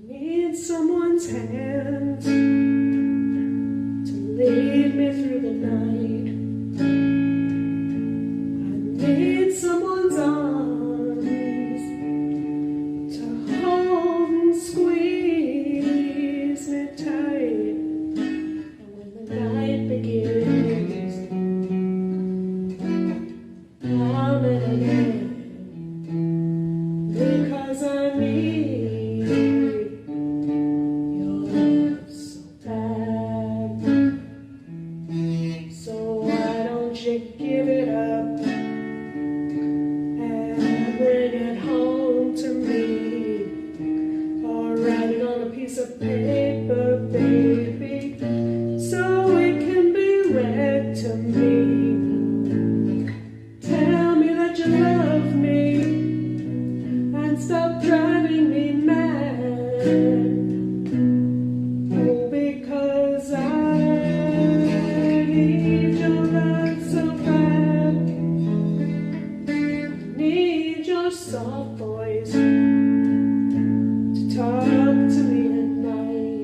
Need someone's hand to lead me through the night. I need someone's arms to hold and squeeze me tight. And when the night begins, I'm in again because I need give it up and bring it home to me, or write it on a piece of paper, baby, so it can be read to me. Tell me that you love me and stop driving me mad. Oh, because I need your love so bad. I need your soft voice to talk to me at night.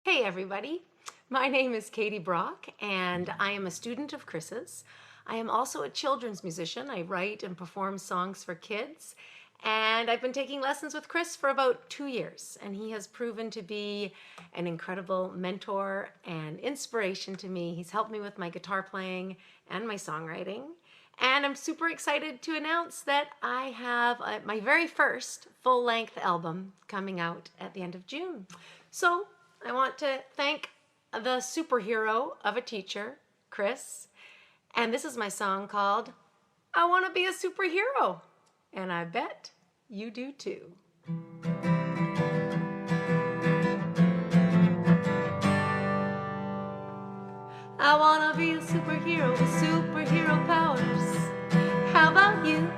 Hey everybody, my name is Katie Brock and I am a student of Chris's. I am also a children's musician. I write and perform songs for kids, and I've been taking lessons with Chris for about 2 years, and he has proven to be an incredible mentor and inspiration to me. He's helped me with my guitar playing and my songwriting, and I'm super excited to announce that I have my very first full-length album coming out at the end of June. So I want to thank the superhero of a teacher, Chris, and this is my song called I Want to Be a Superhero, and I bet you do too. I want to be a superhero with superhero powers. How about you?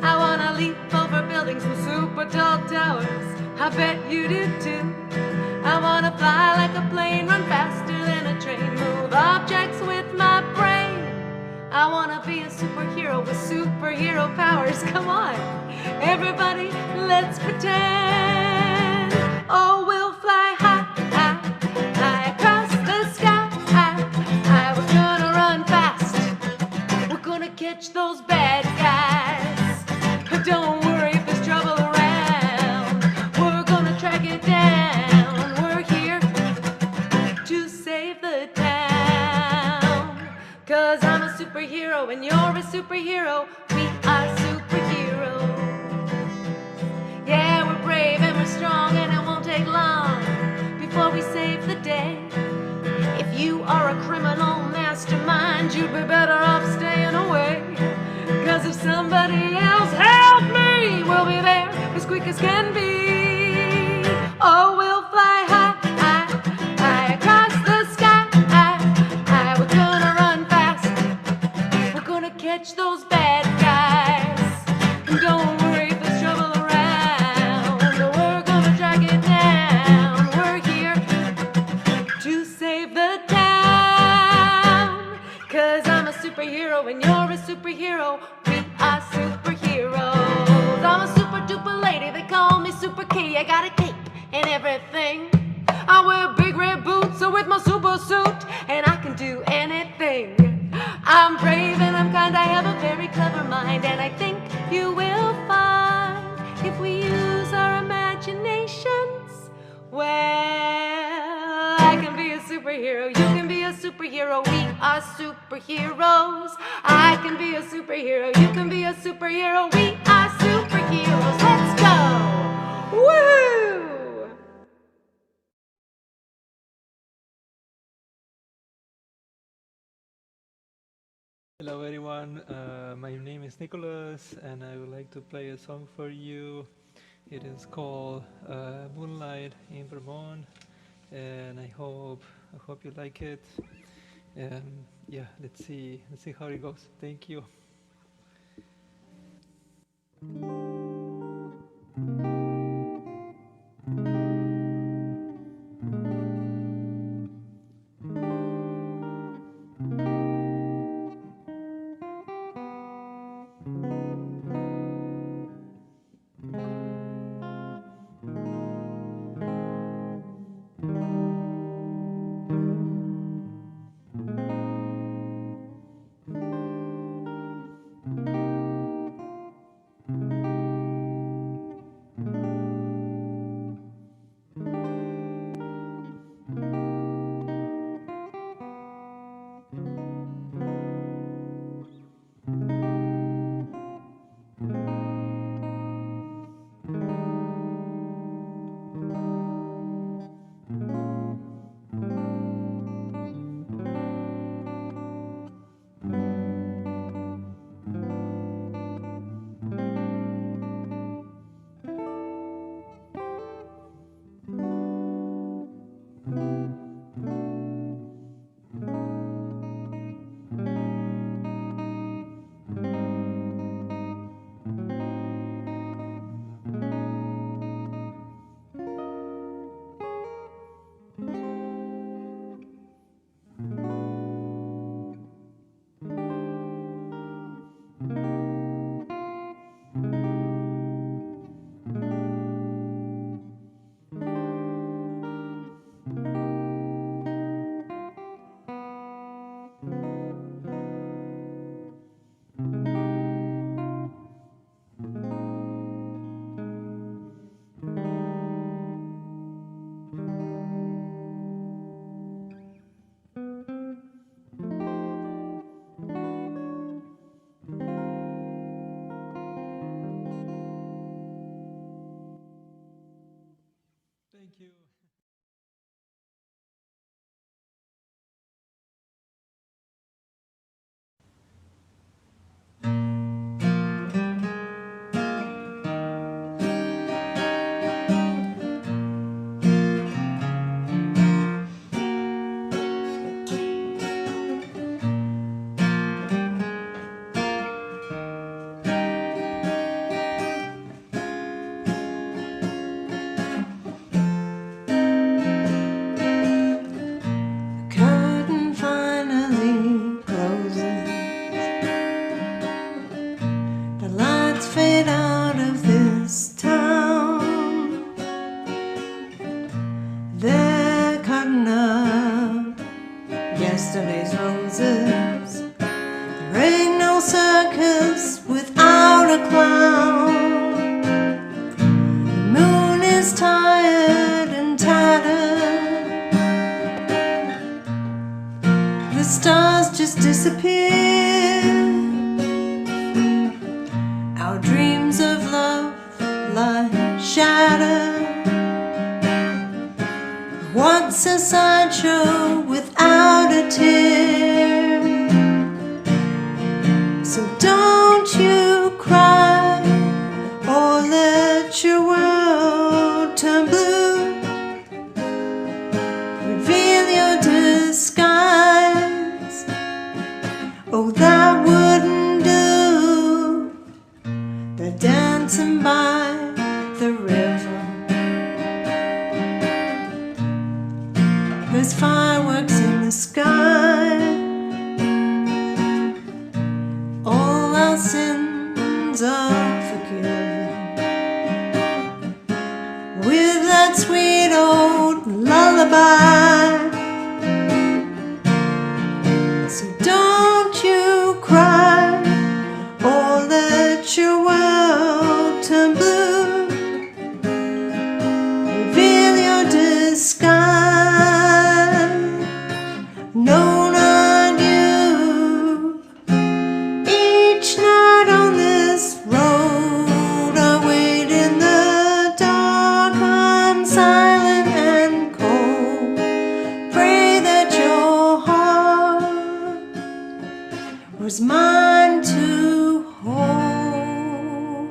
I want to leap over buildings with super tall towers. I bet you do too. I want to fly like a plane, run faster than a train, move objects with my brain. I want to be a superhero with superhero powers. Come on, everybody, let's pretend. Oh, we'll fly high, high, high across the sky. We're gonna run fast. We're gonna catch those bad guys. Don't worry if there's trouble around. We're gonna track it down. Cause I'm a superhero and you're a superhero. We are superheroes. Yeah, we're brave and we're strong, and it won't take long before we save the day. If you are a criminal mastermind, you'd be better off staying away. Cause if somebody else help me, we'll be there as quick as can be. Oh, we'll fly high, high, high across the sky. We're gonna run fast. We're gonna catch those bad guys. Don't worry if there's trouble around. We're gonna track it down. We're here to save the town. Cause I'm a superhero and you're a superhero. We are superheroes. I'm a super duper lady, they call me Super Katie. I got a cape and everything. I wear big red boots with my super suit, and I can do anything. I'm brave and I'm kind, I have a very clever mind, and I think you will find if we use our imaginations, well, I can be a superhero, you can be a superhero, we are superheroes. I can be a superhero, you can be a superhero, we are superheroes. Let's go! Woohoo! Hello everyone, my name is Nicholas and I would like to play a song for you. It is called Moonlight in Vermont, and I hope you like it. And yeah, let's see how it goes. Thank you. Thank you. Curtain finally closes. The lights fade out of this town. They're cutting up yesterday's roses. There ain't no circus without a clown. The moon is tired and tattered. The stars just disappear. Our dreams of love lie shattered. What's a sideshow without a tear? So don't you cry or let your world turn blue. Reveal your disguise. Oh, that wouldn't do. They're dancing by the river. There's fireworks in the sky. All our sins are forgiven. With that sweet old lullaby. So don't you cry or let your world turn blue. Reveal your disguise. No, not you. Each night on this road I wait in the dark. I'm silent and cold. Pray that your heart was mine to hold.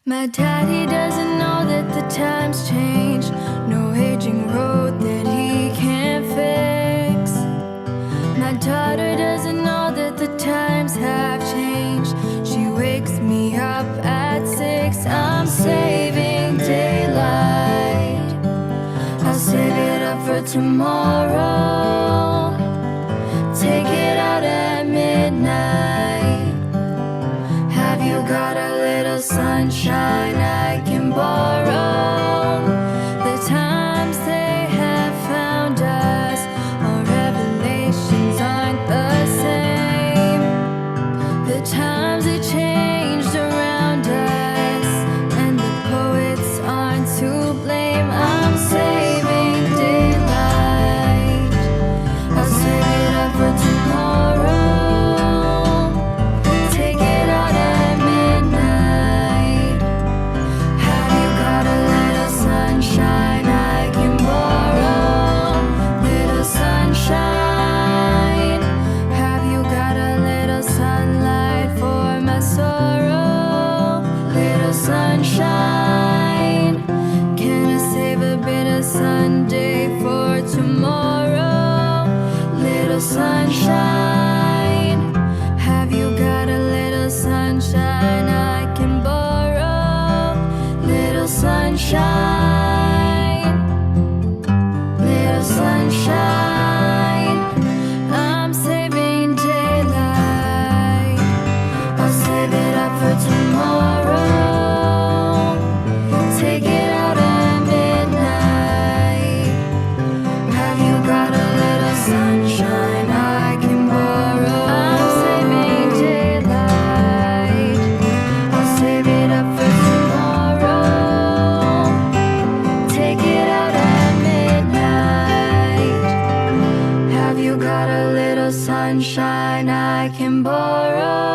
My daddy doesn't know that the times change. No aging road that he can't fix. My daughter doesn't know that the times have changed. She wakes me up at 6. I'm saving daylight. I'll save it up for tomorrow. Take it out at midnight. Have you got a little sunshine I can borrow? The times they have found us, our revelations aren't the same. The times that changed around us, and the poets aren't to blame. I'm saving daylight. I'll save it up for tomorrow. Take it out at midnight. Have you got a little sunshine I can borrow.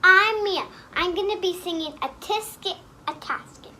I'm Mia. I'm going to be singing a Tisket, a Tasket.